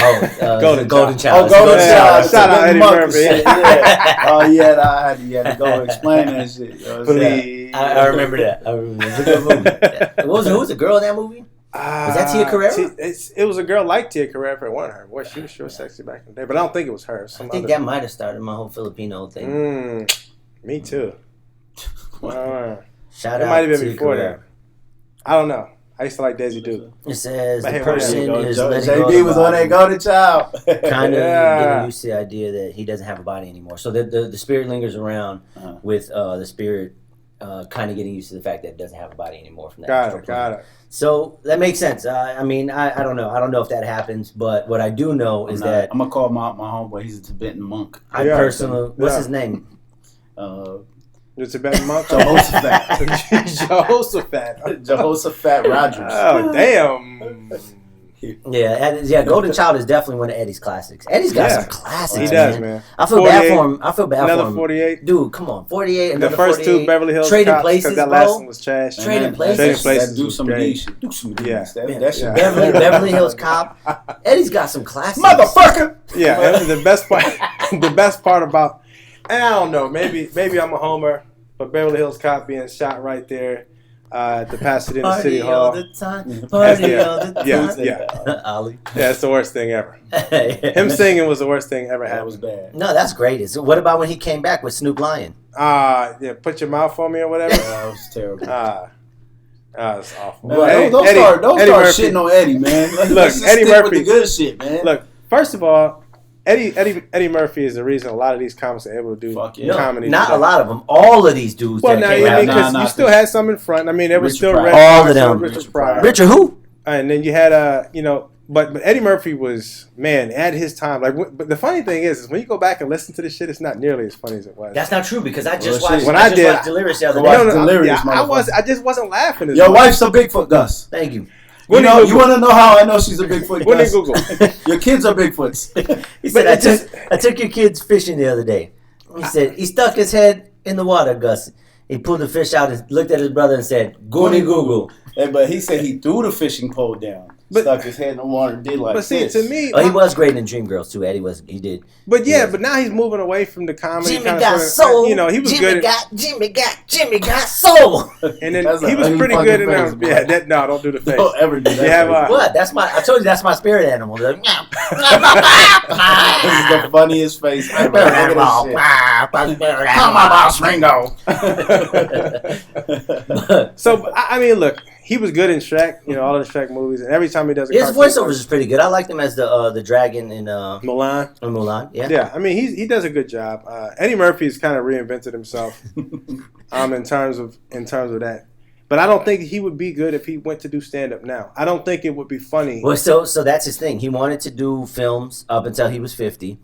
Oh, Golden Golden Child. Child. Oh, Golden Yeah, Child. shout out Eddie Monk Murphy. shit, yeah. Oh, yeah, you had to go explain that shit. You know what I'm saying? Please. I remember that. I remember. It was a good movie. Who was the girl in that movie? Was that Tia Carrera? It was a girl like Tia Carrera, but it wasn't her. Boy, she was sure sexy back in the day, but I don't think it was her. I think that might have started my whole Filipino thing. Me too. Shout It out might have been Tia before Carrera. that. I don't know. I used to like Daisy Duke. It says But the hey, person is letting go JB of was the on that body, Golden Child. kind of Yeah. getting used to the idea that he doesn't have a body anymore. So the spirit lingers around with the spirit kind of getting used to the fact that it doesn't have a body anymore from that. Got it. So that makes sense. I mean, I don't know. I don't know if that happens, but what I do know is that I'm gonna call my homeboy. He's a Tibetan monk. I personally, what's his name? The Tibetan monk? Jehoshaphat. Jehoshaphat Rogers. Oh, damn. Yeah. Golden Child is definitely one of Eddie's classics. Eddie's got some classics. He does, man. I feel bad for him. I feel bad for him. Another 48. Dude, come on. 48. The first 2 Beverly Hills Trading Cops, Places, that bro. last one was trash. Trading Places. Do some D shit. Do some D. Yeah. That shit. Beverly Hills Cop. Eddie's got some classics. Motherfucker. Yeah, and the best part about, and I don't know, maybe I'm a homer, but Beverly Hills Cop being shot right there at the Pasadena Party City all Hall. the time. Party all the time. Yeah. Ollie. Yeah, it's the worst thing ever. Him singing was the worst thing ever That happened. was bad. No, that's great. So what about when he came back with Snoop Lion? Yeah, put your mouth on me or whatever. That was terrible. It's awful. Man, Well, don't Eddie start Murphy. shitting on Eddie, man. Look, Let's just Eddie stick Murphy. with the good shit, man. Look, first of all, Eddie Murphy is the reason a lot of these comics are able to do comedy. Not today. a lot of them. All of these dudes. Well, that now came you out. mean because you still had some in front. I mean, there was still Pryor. Red All Fox, of them. Richard Pryor, Richard who? and then you had but Eddie Murphy was, man, at his time. But the funny thing is when you go back and listen to this shit, it's not nearly as funny as it was. That's not true because I just Well, watched. when I just watched Delirious the other day. Delirious, I just wasn't laughing. As Your much. wife's a Bigfoot, Gus. Thank you. You want to know how I know she's a Bigfoot, What did Gus? Google? Your kids are Bigfoots. He said, I took your kids fishing the other day. He said, he stuck his head in the water, Gus. He pulled the fish out and looked at his brother and said, Goony Google. Hey, but he said he threw the fishing pole down, stuck his head in the water, and did like But see, this. to me, Oh, he was great in Dreamgirls too. Eddie was. He did. but now he's moving away from the comedy. Jimmy kind got of soul. He was Jimmy good. Jimmy got soul. And then That's he a was pretty funny good in face, them. boy. Yeah, no, don't do the face. Don't ever do that. You have, What? I told you that's my spirit animal. This is the funniest face ever. Look at this shit. Come on, boss Ringo. So I mean, look, he was good in Shrek. All of the Shrek movies, and every time he does a His cartoon, voiceovers is pretty good. I liked him as the dragon in Mulan. Mulan. Yeah. Yeah, I mean he does a good job. Eddie Murphy's kind of reinvented himself in terms of that. But I don't think he would be good if he went to do stand up now. I don't think it would be funny. Well, so that's his thing. He wanted to do films up until he was 50,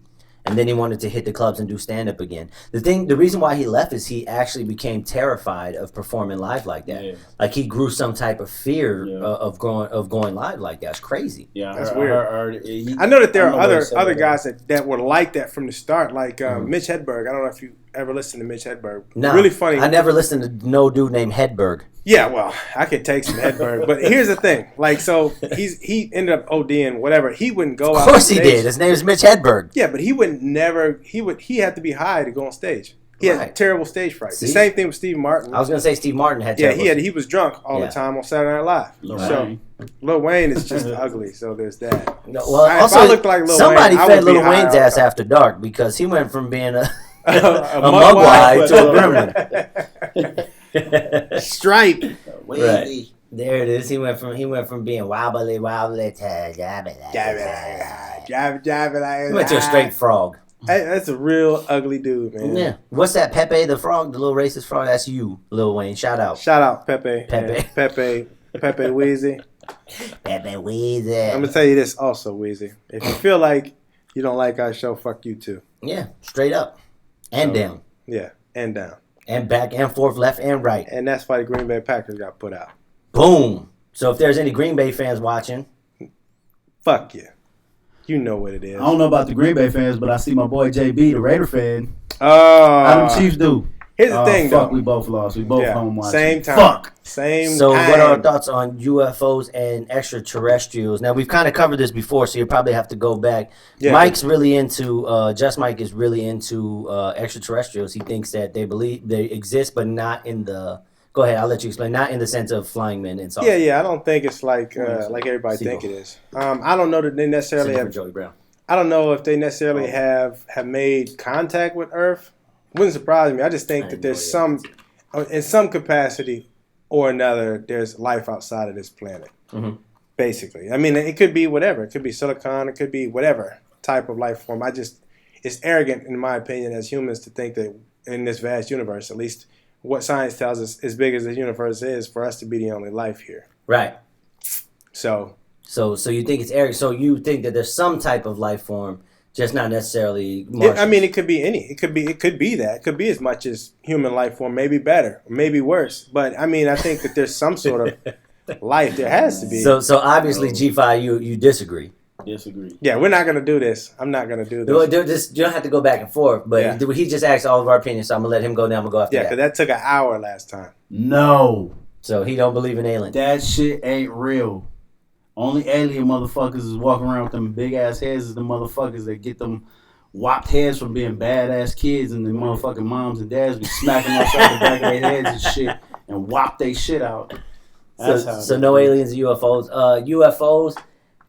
and then he wanted to hit the clubs and do stand up again. The reason why he left is he actually became terrified of performing live like that. Yeah. Like he grew some type of fear of going live like that. It's crazy. Yeah, that's weird. I know that there are other guys that were like that from the start, like Mitch Hedberg. I don't know if you ever listened to Mitch Hedberg. No, really funny. I never listened to no dude named Hedberg. Yeah, well, I could take some Hedberg, but here's the thing: like, so he ended up ODing, whatever. He wouldn't go out. Of course he did. His name is Mitch Hedberg. Yeah, but he would never. He had to be high to go on stage. He had terrible stage fright. See? The same thing with Steve Martin. I was gonna say Steve Martin had. Yeah, he was drunk all the time on Saturday Night Live. Right. So Lil Wayne is just ugly. So there's that. No, well, if also I looked like Lil somebody Wayne, fed Lil Wayne's ass after dark because he went from being a mugwai to a gremlin. Stripe. Right. There it is. He went from being wobbly to Jabba. He went to a straight frog. Hey, that's a real ugly dude, man. Yeah. What's that? Pepe the frog, the little racist frog. That's you, Lil Wayne. Shout out. Shout out, Pepe. Pepe. Pepe Weezy. Pepe Weezy. I'm gonna tell you this also, Weezy. If you feel like you don't like our show, fuck you too. Yeah, straight up and down. Yeah, and down. And back and forth, left and right. And that's why the Green Bay Packers got put out. Boom. So if there's any Green Bay fans watching, fuck you. You know what it is. I don't know about the Green Bay fans, but I see my boy JB, the Raider fan. How them Chiefs do? Here's the thing, fuck, though. We both lost. We both home watching. Same time. Fuck. Same so time. what are our thoughts on UFOs and extraterrestrials? Now, we've kind of covered this before, so you probably have to go back. Yeah. Mike's really into, Just Mike is really into extraterrestrials. He thinks that they believe they exist, but not in the... Go ahead, I'll let you explain. Not in the sense of flying men and saucers. Yeah, I don't think it's like everybody think it is. I don't know that they necessarily have... Joey Brown. I don't know if they necessarily have made contact with Earth. Wouldn't surprise me. I just think that there's in some capacity or another, there's life outside of this planet. Mm-hmm. Basically, I mean, it could be whatever. It could be silicon. It could be whatever type of life form. It's arrogant, in my opinion, as humans to think that in this vast universe, at least what science tells us, as big as the universe is, for us to be the only life here. Right. So you think it's Eric? So you think that there's some type of life form, just not necessarily Martians. it could be any. It could be that. It could be as much as human life form, maybe better, maybe worse. But I mean, I think that there's some sort of life. There has to be. So obviously, G5, you disagree. Disagree. Yeah, we're not gonna do this. I'm not gonna do this. You don't have to go back and forth, but he just asked all of our opinions, so I'm gonna let him go. Now I'm gonna go after Yeah, because that took an hour last time. No. So he don't believe in aliens. That shit ain't real. Only alien motherfuckers is walking around with them big ass heads is the motherfuckers that get them whopped heads from being badass kids, and the motherfucking moms and dads be smacking us on the back of their heads and shit and whop they shit out. So no aliens and UFOs. UFOs.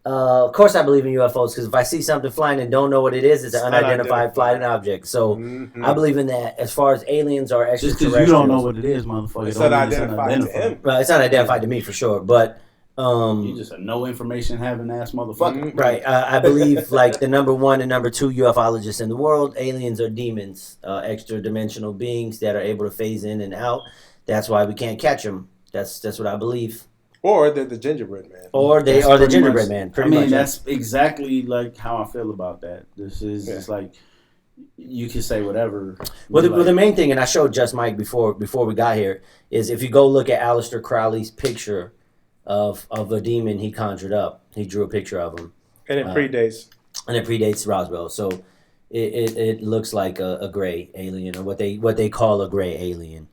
Of course I believe in UFOs because if I see something flying and don't know what it is, it's an unidentified flying object. So I believe in that. As far as aliens or just extraterrestrials, because you don't know what it is, motherfucker. It's unidentified to him. Well, it's unidentified to me for sure, but you just a no information having ass motherfucker. Right. I believe like the number 1 and number 2 ufologists in the world, aliens are demons, extra dimensional beings that are able to phase in and out. That's why we can't catch them. That's what I believe. Or they're the gingerbread man. Or they are the gingerbread man. I mean, that's exactly like how I feel about that. This is just like you can say whatever. Well, the main thing, and I showed Just Mike before we got here, is if you go look at Aleister Crowley's picture of a demon he conjured up, he drew a picture of him, and it predates. And it predates Roswell, so it looks like a gray alien, or what they call a gray alien.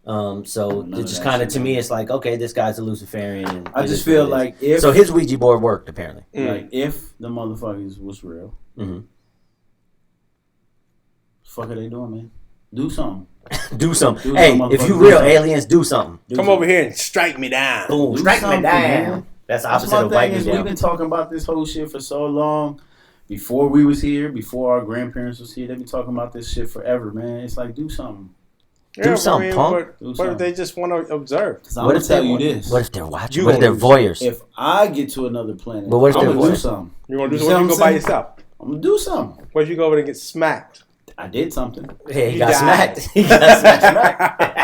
So it just kind of, to me, it's like, okay, this guy's a Luciferian. And I just feel like if... So his Ouija board worked, apparently. Like, if the motherfuckers was real, fuck are they doing, man? Do something. do something. Hey, if you real aliens, do something. Come over here and strike me down. Boom, strike me down. Man. That's the opposite of white down. We've been talking about this whole shit for so long. Before we was here, before our grandparents was here, they've been talking about this shit forever, man. It's like, do something. Do something, punk. What if they just want to observe? What if tell you this? What if they're watching? What if they're voyeurs? If I get to another planet, but what if I'm they're going to do something. You're going to do something? You go by yourself? I'm going to do something. What if you go over there and get smacked? I did something. Yeah, he got smacked. He got smacked.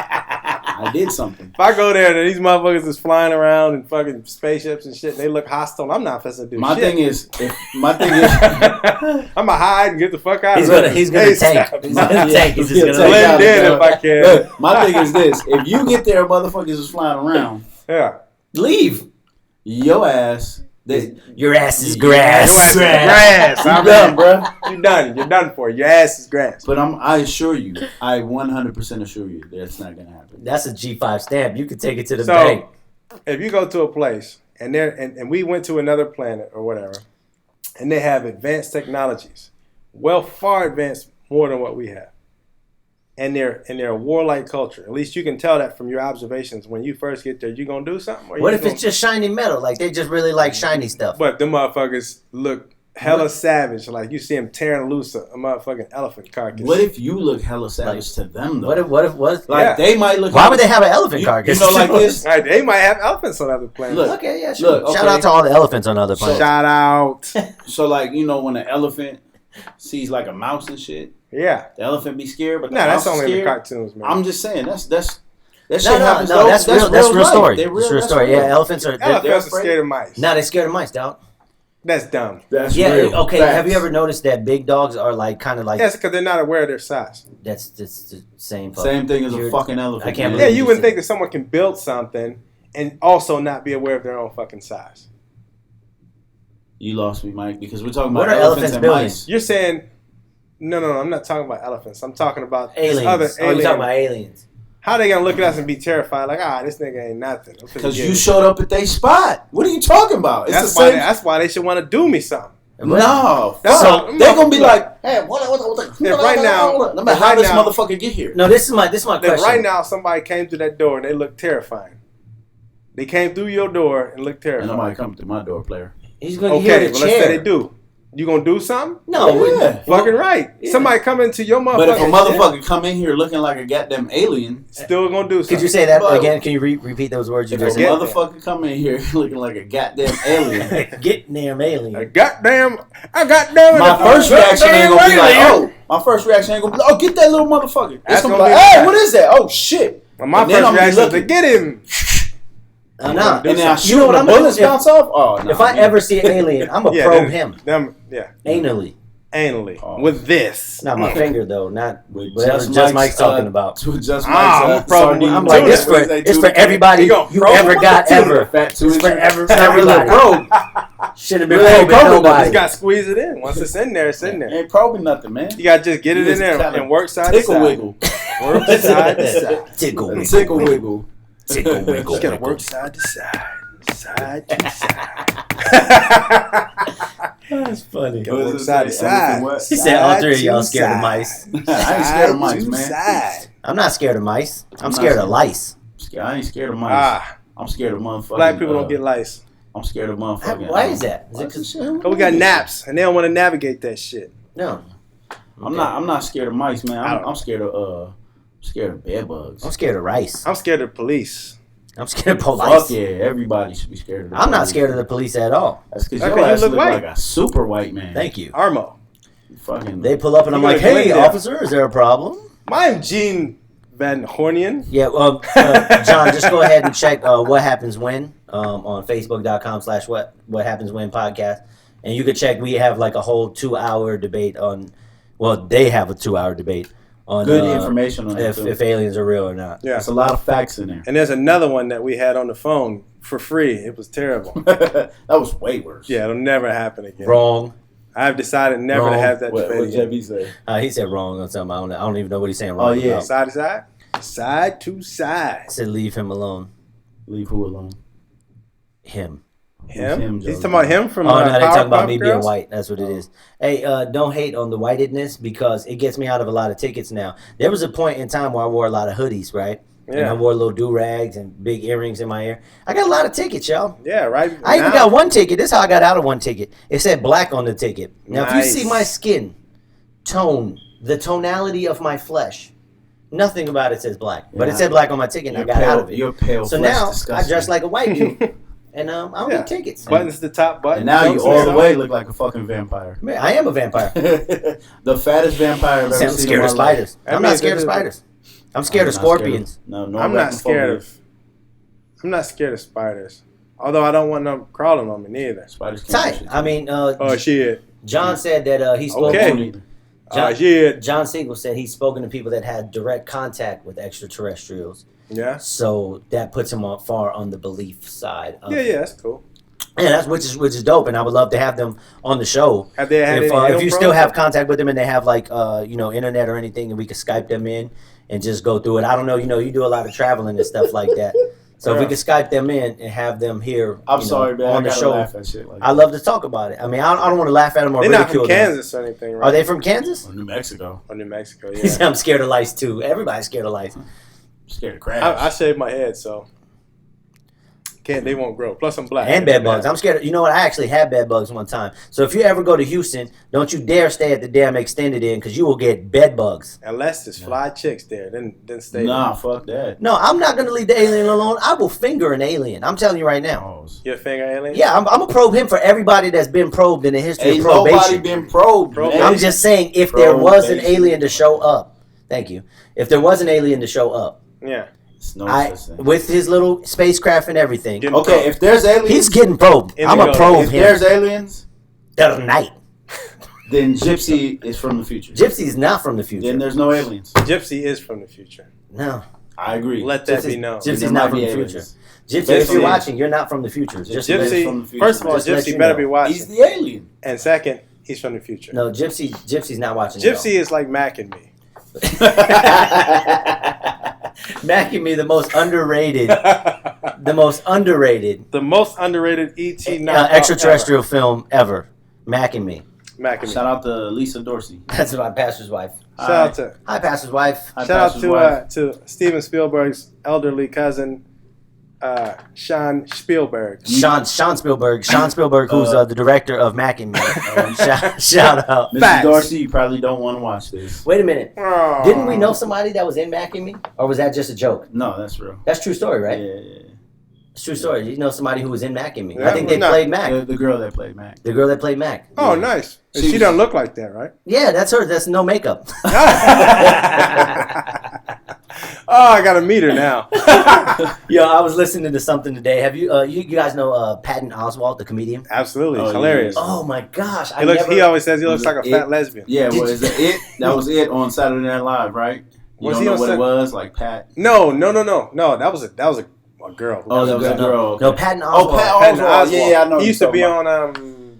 I did something. If I go there and these motherfuckers is flying around in fucking spaceships and shit, and they look hostile, I'm not supposed to do my shit. Thing is, I'm going to hide and get the fuck out of there. He's going to tank. He's going to tank. He's just going to blend in if I can. Look, my thing is this. If you get there, motherfuckers is flying around. Yeah. Leave. Your ass. Your ass is grass. Grass. You done, bro. You done. You're done for. Your ass is grass. But I assure you, I 100% assure you, that's not gonna happen. That's a G5 stamp. You can take it to the bank. If you go to a place and we went to another planet or whatever, and they have advanced technologies, far advanced more than what we have, and they're a warlike culture. At least you can tell that from your observations. When you first get there, you gonna do something? What if it's just shiny metal? Like they just really like shiny stuff. But them motherfuckers look hella savage. Like you see them tearing loose a motherfucking elephant carcass. What if you look hella savage to them though? What if they might look? Why would they have an elephant carcass? You know, like this. Right, they might have elephants on other planets. Look, okay, yeah, sure. Look, shout out to all the elephants on other planets. Shout out. So like when an elephant sees like a mouse and shit. Yeah, the elephant be scared, but that's only in the cartoons, man. I'm just saying that shit happens. No, that's real. That's real story. That's real story. Yeah, elephants are scared of mice. No, they're scared of mice, dog. That's dumb. That's real. Okay. Facts. Have you ever noticed that big dogs are like kind of like? Yes, because they're not aware of their size. That's the same. Same thing as a fucking elephant. I can't believe. Yeah, you wouldn't think that someone can build something and also not be aware of their own fucking size. You lost me, Mike, because we're talking about what are elephants and building? mice. You're saying. No, I'm not talking about elephants. I'm talking about aliens. You're talking about aliens. How they gonna look at us and be terrified? Like, this nigga ain't nothing. Because you showed up at their spot. What are you talking about? That's why they should want to do me something. No, so they're gonna be like, hey, what? Right now, no matter how this motherfucker get here. No, this is my question. Right now, somebody came through that door and they look terrifying. They came through your door and looked terrifying. And nobody come through my door, player. He's gonna hear the chair. Let's say they do. You gonna do something? No, yeah. Fucking right. Yeah. Somebody come into your motherfucker. But if a motherfucker come in here looking like a goddamn alien, still gonna do something. Could you say that again? Can you repeat those words you just said? If a motherfucker come in here looking like a goddamn alien, goddamn alien. A goddamn. My first reaction ain't gonna be like, oh. My first reaction ain't gonna be like, oh, get that little motherfucker. It's gonna be like, hey, what is that? Oh shit. Well, my And then first I'm gonna reaction is to look- get him. I'm not. And then I shoot what the I'm gonna bullets do? If- bounce off. Oh, no, If I ever see an alien, I'm gonna probe him Yeah, anally. anally Oh. with this. Not my finger though. Not With whatever just Mike's talking about. With just I'm Mike's, probing- I'm Dude, like, that's it's for everybody You gonna you probe ever him? got ever. Fat It's for everybody. probe. Should have been Really ain't probing probing nobody. Just gotta squeeze it in. Once it's in there, it's in there. Ain't probing nothing, man. You gotta just get it You in just there kinda and work side to Tickle side. wiggle. Work side to side. Tickle wiggle. Tickle wiggle. Tickle wiggle. Just gotta work side to side. Side to side. That's funny. Gotta What work does it side to say? side. Everything what? He said all three of y'all Side scared of to mice. I ain't scared of mice, to man. side. I'm not scared of mice. I'm I'm scared not of lice. I ain't scared of mice. Ah, I'm scared of motherfuckers. black people don't get lice. I'm scared of motherfucking. Why is that? Is it What the 'cause- shit? Cause we got naps and they don't want to navigate that shit. No. I'm not scared of mice, man. I don't know. I'm scared of bed bugs. I'm scared of rice. I'm scared of police. I'm scared of Fuck police. yeah, everybody should be scared of the I'm not police. scared of the police at all. That's because Okay, your you ass look look white. like a super white man. Thank you. Armo. Fucking. They pull up and I'm You like, gotta hey, blend that. officer, is there a problem? I'm Gene Van Hornian. Yeah, John, just go ahead and check What Happens When on Facebook.com/What Happens When podcast. And you could check, we have like a whole 2-hour debate on, well, they have a 2-hour debate on good information on it. if aliens are real or not. Yeah. There's a lot of facts in there. And there's another one that we had on the phone for free. It was terrible. That was way worse. Yeah, it'll never happen again. Wrong. I've decided never Wrong. to have that What debate again. JB say? He said wrong on something. I don't even know what he's saying Oh, wrong yeah. about. Side to side? Side to side. I said leave him alone. Leave who alone? Him? Him, He's Joe. talking about him from Oh, no, they talking about Powerpuff me being Girls? white. That's what it is. Hey, don't hate on the whitedness because it gets me out of a lot of tickets now. There was a point in time where I wore a lot of hoodies, right? And I Yeah. wore little do-rags and big earrings in my ear. I got a lot of tickets, y'all. Yeah, right. I even now. got one ticket. This is how I got out of one ticket. It said black on the ticket. Now, if you Nice. see my skin tone, the tonality of my flesh, nothing about it says black. But it Yeah. said black on my ticket and I got out of it. You're pale. So flesh now I disgusting. dress like a white dude. And I don't Yeah. get tickets. Buttons the top button. And now you jokes all the and way stuff. look like a fucking vampire. Man, I am a vampire. The fattest vampire I've ever I'm seen. scared of in my life. spiders. I I'm mean, not scared of this is- spiders. I'm scared of I'm not scared scorpions. No, I'm not scared arachnophobia. of. I'm not scared of spiders. Although I don't want them crawling on me neither. Spiders. Can't Tight. do shit to I me. mean, Oh shit. John said that he spoke. Okay. Don't either. Oh shit. John Siegel said he's spoken to people that had direct contact with extraterrestrials. Yeah. So that puts him far on the belief side. Of Yeah, it. yeah, that's cool. And that's which is dope, and I would love to have them on the show. Have they had If any if you Hale still Bros? have contact with them and they have like internet or anything, and we could Skype them in and just go through it. I don't know, you do a lot of traveling and stuff like that. So if we Yeah. could Skype them in and have them here, I'm sorry, man. on I the gotta show, laugh at shit like I love to talk about it. I mean, I don't want to laugh at them or They're not ridicule from them. Kansas or anything, right? Are they from Kansas? Or New Mexico. Or New Mexico, He said, yeah. I'm scared of lice too. Everybody's scared of lice. I'm scared of crabs. I shaved my head, so they won't grow. Plus, I'm black. And bed bugs. I'm scared. You know what? I actually had bed bugs one time. So if you ever go to Houston, don't you dare stay at the damn Extended Inn because you will get bed bugs. Unless there's fly chicks there, then stay Nah, there. fuck that. No, I'm not going to leave the alien alone. I will finger an alien. I'm telling you right now. Oh, Your finger alien? Yeah, I'm going to probe him for everybody that's been probed in the history ain't of nobody probation. been probed, man. I'm just saying, if there was an Probation. alien to show up, thank you. If there was an alien to show up, Yeah. It's no such thing. with his little spacecraft and everything, Get- Okay, if there's aliens, he's getting probed. I'm going to Indigo. probe if him there's aliens, tonight. then Gypsy is from the future. Gypsy's not from the future. Then there's no aliens. Gypsy is from the future. No. I agree. Let that Gypsy's- be known. Gypsy's There not might from be the aliens. future. Gypsy, Based if you're on- watching, you're not from the future. Just Gypsy- let- Gypsy, from the future. first of all, Just let Gypsy you better know. be watching. He's the alien. And second, he's from the future. no, Gypsy's not watching. Gypsy is like Mac and me. Mac and me, the most underrated, the most underrated The most underrated ET extraterrestrial film ever. Mac and me. Mac and me. Shout out to Lisa Dorsey. That's my pastor's wife. Shout out to Hi, pastor's wife. Hi, shout out Pastor's wife. to Steven Spielberg's elderly cousin, Sean Spielberg. Sean Spielberg. Sean Spielberg, who's the director of Mac and me. Shout out. Mrs. Facts. Dorsey, you probably don't want to watch this. Wait a minute. Oh. Didn't we know somebody that was in Mac and me, or was that just a joke? No, that's real. That's a true story, right? Yeah. It's a true story. You know somebody who was in Mac and me. Yeah, I think they no. played Mac. The girl that played Mac. The girl that played Mac. Oh, nice. And She she was- don't look like that, right? Yeah, that's her. That's no makeup. Oh, I gotta meet her now. Yo, I was listening to something today. Have you you guys know Patton Oswalt, the comedian? Absolutely, Oh, hilarious. yeah. Oh my gosh, He always says he looks like a It- fat lesbian. Yeah, Did well, is it? That was it on Saturday Night Live, right? You Was don't he know on what Sat- it was? Like Pat? No. That was a girl. Oh, that was a girl. Okay. No, Patton Oswalt. Oh, Pat Patton Oswalt. Yeah, I know. He used to be on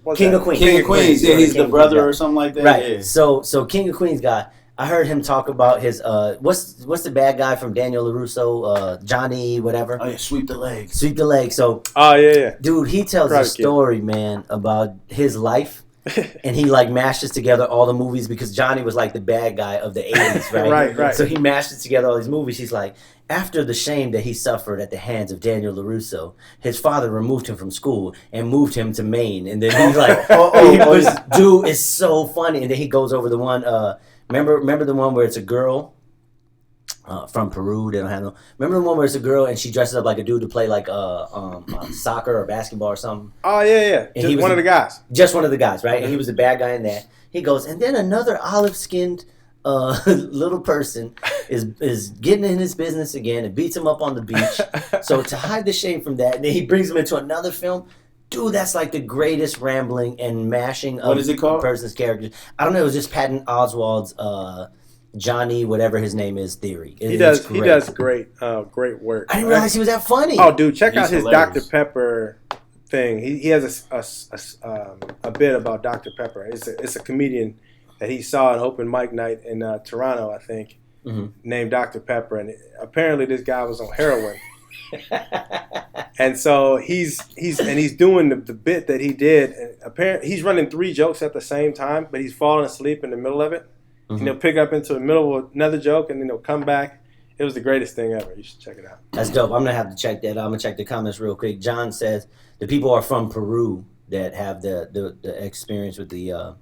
what's King that? of Queens. King of Queens. Yeah, he's King the of brother Queens, or something like that. Right. Yeah. So King of Queens guy. I heard him talk about his what's the bad guy from Daniel LaRusso, Johnny whatever. Oh yeah, sweep the legs. Sweep the leg. So Oh yeah. dude, he tells Karate a Kid. story, man, about his life. And he like mashes together all the movies because Johnny was like the bad guy of the 80s, right? Right. So he mashes together all these movies. He's like, after the shame that he suffered at the hands of Daniel LaRusso, his father removed him from school and moved him to Maine. And then he's like, dude, it's so funny. And then he goes over the one, remember the one where it's a girl from Peru? They don't have no. Remember the one where it's a girl and she dresses up like a dude to play like soccer or basketball or something? Oh yeah. And he Just was one of the guys. Just one of the guys, right? And he was the bad guy in that. He goes, and then another olive-skinned little person is getting in his business again and beats him up on the beach. So to hide the shame from that, and then he brings him into another film. Dude, that's like the greatest rambling and mashing of What is it called? a person's character. I don't know. It was just Patton Oswalt's Johnny, whatever his name is, theory. He does great work. I didn't realize he was that funny. Oh, dude, check out He's his hilarious. Dr. Pepper thing. He has a bit about Dr. Pepper. It's a comedian that he saw an open mic night in Toronto, I think, named Dr. Pepper, and apparently this guy was on heroin. And so he's doing the bit that he did. And apparently he's running 3 jokes at the same time, but he's falling asleep in the middle of it. And he'll pick up into the middle of another joke, and then he'll come back. It was the greatest thing ever. You should check it out. That's dope. I'm gonna have to check that out. I'm gonna check the comments real quick. John says the people are from Peru that have the experience with the Aliens?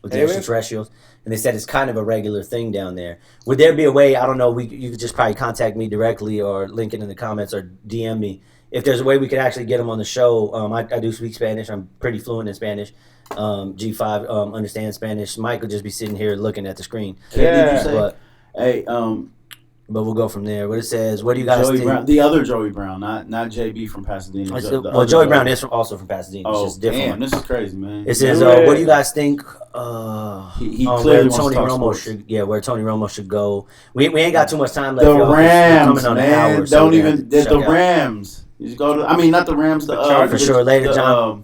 extraterrestrials, and they said it's kind of a regular thing down there. Would there be a way? I don't know. You could just probably contact me directly or link it in the comments or DM me if there's a way we could actually get them on the show. I do speak Spanish. I'm pretty fluent in Spanish. G5 understands Spanish. Mike will just be sitting here looking at the screen. Yeah. Did you say? But Hey, but we'll go from there. What it says? What do you guys Joey think? Brown, the other Joey Brown, not JB from Pasadena. the Well, other Joey Brown is also from Pasadena. It's Oh, just different. damn, this is crazy, man. It says, Yeah. what do you guys think? He Where clearly wants Tony to talk Romo sports. where Tony Romo should go. We ain't got too much time left. The y'all. We're Rams, coming on an man. hour, so Don't we have even. to The check out. Rams. You just go to. I mean, not the Rams. The Chargers. For sure. Later, John.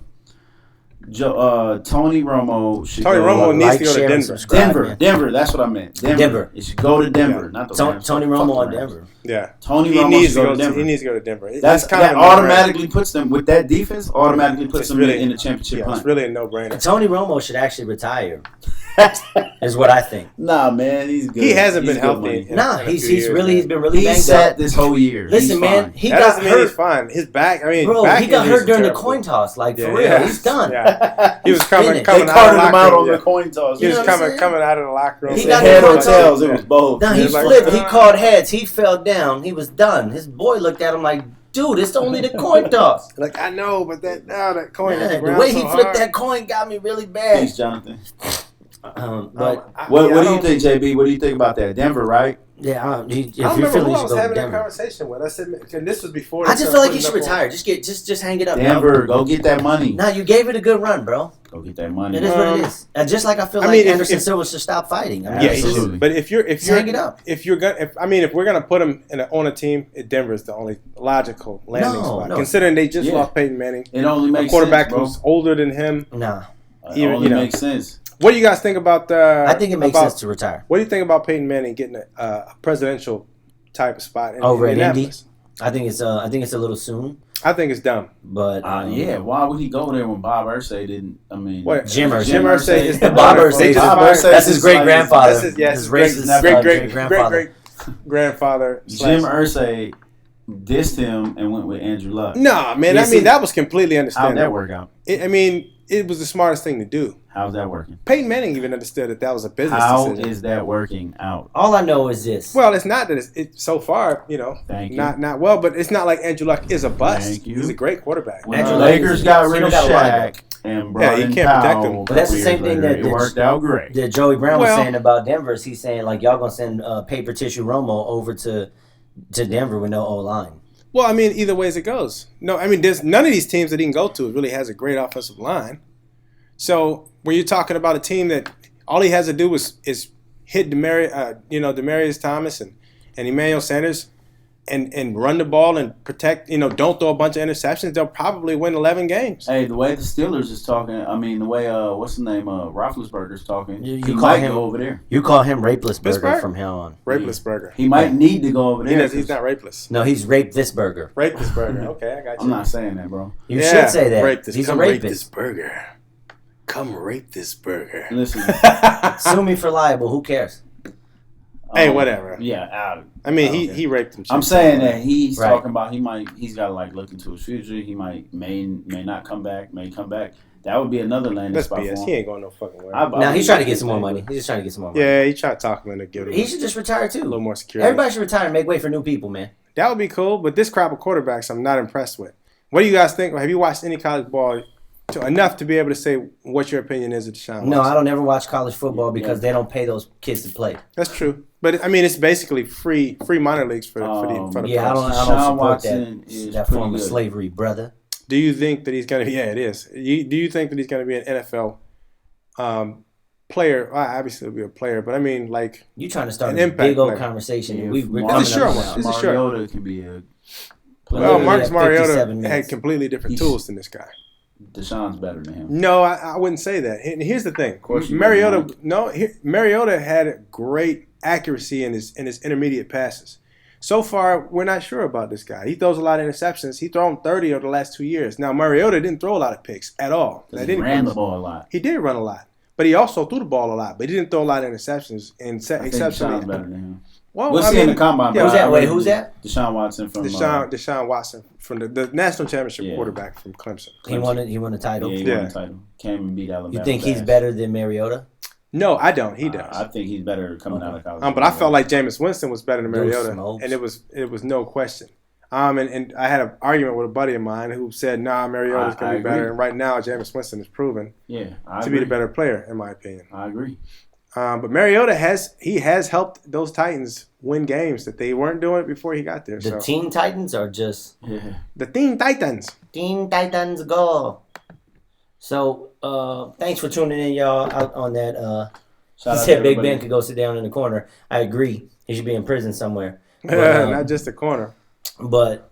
Tony Romo should Tony go. Romo needs Like, to go to share, and Denver. subscribe, man. Denver. That's what I meant. Denver. You should go to Denver, Yeah. not the Tony, Rams. Tony Fuck Romo the on Rams. Denver. Yeah. Tony He Romo needs should go to Denver. He needs to go to Denver. That of a no-brainer. automatically puts them with that defense. Automatically puts It's them really- in the championship Yeah, hunt. it's really a no-brainer. Tony Romo should actually retire. Is what I think. Nah, man, he's good. He hasn't He's been good healthy. money. in Nah, a he's few years, man. he's been really He's banged sat up. this whole year. Listen, He's man, fine. he That got doesn't mean he's hurt. fine. His back, I mean, Bro, back he got injuries hurt are during the terrible. coin toss. Like, Yeah, for real, yeah. he's done. Yeah. He was He's coming finished. They out of carted the him locker out room. on Yeah. the coin toss. He was You know what I'm coming saying? out of the locker room. He He got head the or coin tails. toss. It was both. No, He he was like, flipped. He called heads. He fell down. He was done. His boy looked at him like, dude, it's only the coin toss. Like, I know, but that coin hit the Man, the ground way so he flipped hard. that coin got me really bad. Thanks, Jonathan. But What do you think, JB? What do you think about that? Denver, right? yeah, if I you're don't remember feeling, who you I should was go to having that Denver. conversation with. I said, and this was before. I they just started feel like you putting should up on- retire. Just hang it up. Denver, Bro. go get that money. Nah, you gave it a good run, bro. Go get that money. It is what it is. Just like I feel I like mean, if- Anderson if- Silva should stop fighting. I mean, Yeah, it's he just- Absolutely. should. But if you're hang it up. if we're gonna put him on a team, Denver's the only logical landing spot. No. Considering they just Yeah. lost Peyton Manning, It only a makes quarterback sense, who's older than him. Nah, bro. It even, only you know. makes sense. What do you guys think about the? I think it makes sense to retire. What do you think about Peyton Manning getting a presidential type of spot in Over at Indianapolis? I think it's a little soon, I think it's dumb. but Yeah, why would he go there when Bob Irsay didn't? I mean, What? Jim Irsay. Jim Irsay is the Bob brother. Irsay They is- just Bob fired- Irsay that's his is great like- grandfather. That's his His great racist great grandfather. grandfather. Jim Irsay dissed him and went with Andrew Luck. No, man. Yeah, I see, mean, that was completely How'd understandable. that work out? It was the smartest thing to do. How's that working? Peyton Manning even understood that was a business How decision. is that working out? all I know is this. Well, it's not that it's so far, Thank you. not well, but it's not like Andrew Luck is a bust. Thank you. He's a great quarterback. When Andrew the Luck Lakers is- got you rid don't of gotta lie about Shaq and brought you in can't protect him. Powell, But that's the years same thing later, that it worked out great. that Joey Brown was Well- saying about Denver. Is he's saying like y'all gonna send paper tissue Romo over to to Denver with no O-line. Well, I mean, either way as it goes. No, I mean, there's none of these teams that he can go to really has a great offensive line. So when you're talking about a team that all he has to do is hit Demaryius Thomas and Emmanuel Sanders and run the ball and protect, don't throw a bunch of interceptions, they'll probably win 11 games. Hey, the way the Steelers is talking, I mean, the way, what's the name, Roethlisberger's talking, You he call might him- go over there. You call him Rapeless Burger Pittsburgh? from now on. Rapeless Burger. He might need to go over there. He's not rapeless. No, he's Rape This Burger. Rapeless Burger. Okay, I got you. I'm not saying that, bro. You should say that. Rape this. He's a Come rape this rapist. burger. Come rape this burger. Listen. Sue me for liable. Who cares? Hey, whatever. Yeah, I mean, Okay. he raped him. I'm saying that he's Right. talking about he's got to like look into his future. He may not come back, may come back. That would be another landing That's spot BS. for He him. ain't going no fucking way. Now he's trying to get some more money. He's just trying to get some more money. Yeah, he tried to talk him into giving He him should just retire a too. little more security. Everybody should retire and make way for new people, man. That would be cool, but this crop of quarterbacks I'm not impressed with. What do you guys think? Have you watched any college ball enough to be able to say what your opinion is of Deshaun Watson? No, I don't ever watch college football because they don't pay those kids to play. That's true. But, I mean, it's basically free minor leagues for the Yeah, I pros. don't Deshaun support Watson is that pretty form of good. slavery, brother. Do you think that he's going to be – yeah, it is. Do you think that he's going to be an NFL player? Well, obviously, he'll be a player, but I mean, like – You trying to start An a impact big old player. conversation. Yeah, We're Mar- coming It's a sure up one. now. It's a sure. Mariota can be a well, Literally Marcus at 57 Mariota minutes. had completely different He's- tools than this guy. Deshaun's better than him. No, I wouldn't say that. And here's the thing. course you Mariota, wouldn't, Mariota had great accuracy in his intermediate passes. So far, we're not sure about this guy. He throws a lot of interceptions. He's thrown 30 over the last 2 years. Now, Mariota didn't throw a lot of picks at all. He ran the ball a lot. He did run a lot, but he also threw the ball a lot. But he didn't throw a lot of interceptions. And I think Deshaun's better than him. Well, We'll I see in mean, the combine. yeah, but Who's that? I Wait, really who's do. that? Deshaun Watson from Deshaun Watson from the national championship Yeah. quarterback from Clemson. He won a title. Yeah, he won the title. Came and beat Alabama. You think he's fast. better than Mariota? No, I don't. He does. I think he's better coming out of college. But I felt like Jameis Winston was better than Those Mariota, smokes. and it was no question. And I had an argument with a buddy of mine who said, "Nah, Mariota's I gonna be agree. better." And right now, Jameis Winston is proven Yeah, I to agree. be the better player, in my opinion. I agree. But Mariota has helped those Titans win games that they weren't doing before he got there. The So Teen Titans are just Yeah. the Teen Titans. Teen Titans go. So thanks for tuning in, y'all, out on that. Shout He out said to Big everybody. Ben could go sit down in the corner. I agree. He should be in prison somewhere. But, Not just a corner. But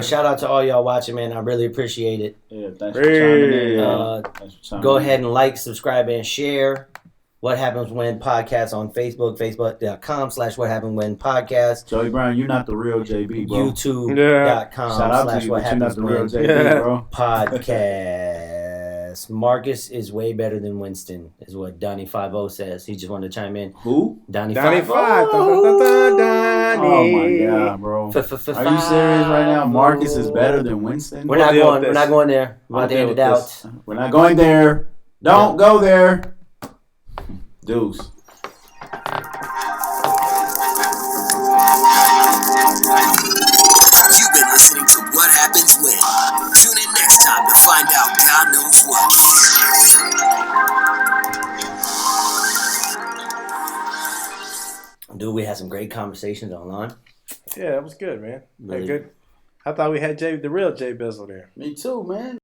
shout out to all y'all watching, man. I really appreciate it. Yeah, thanks for chiming in. Thanks for chiming Go in. ahead and like, subscribe, and share What Happens When Podcast on Facebook, facebook.com/What Happened When Podcast, Joey Brown, you're not the real JB, bro. Shout out to youtube.com/What you, but you're Happens not the real When JB, Yeah. bro. Podcast. Marcus is way better than Winston, is what Donnie 50 says. He just wanted to chime in. Who? Donnie 95. 50. Oh my god, bro. Are you serious right now? Marcus is better than Winston? We're not deal going. with We're this. not going there. We're We'll about to deal end with it out. this. We're not going there. Don't go there. Deuce. You've been listening to What Happens When. Tune in next time to find out God knows what. Dude, we had some great conversations online. Yeah, that was good, man. Really. Good. I thought we had the real Jay Bizzle there. Me too, man.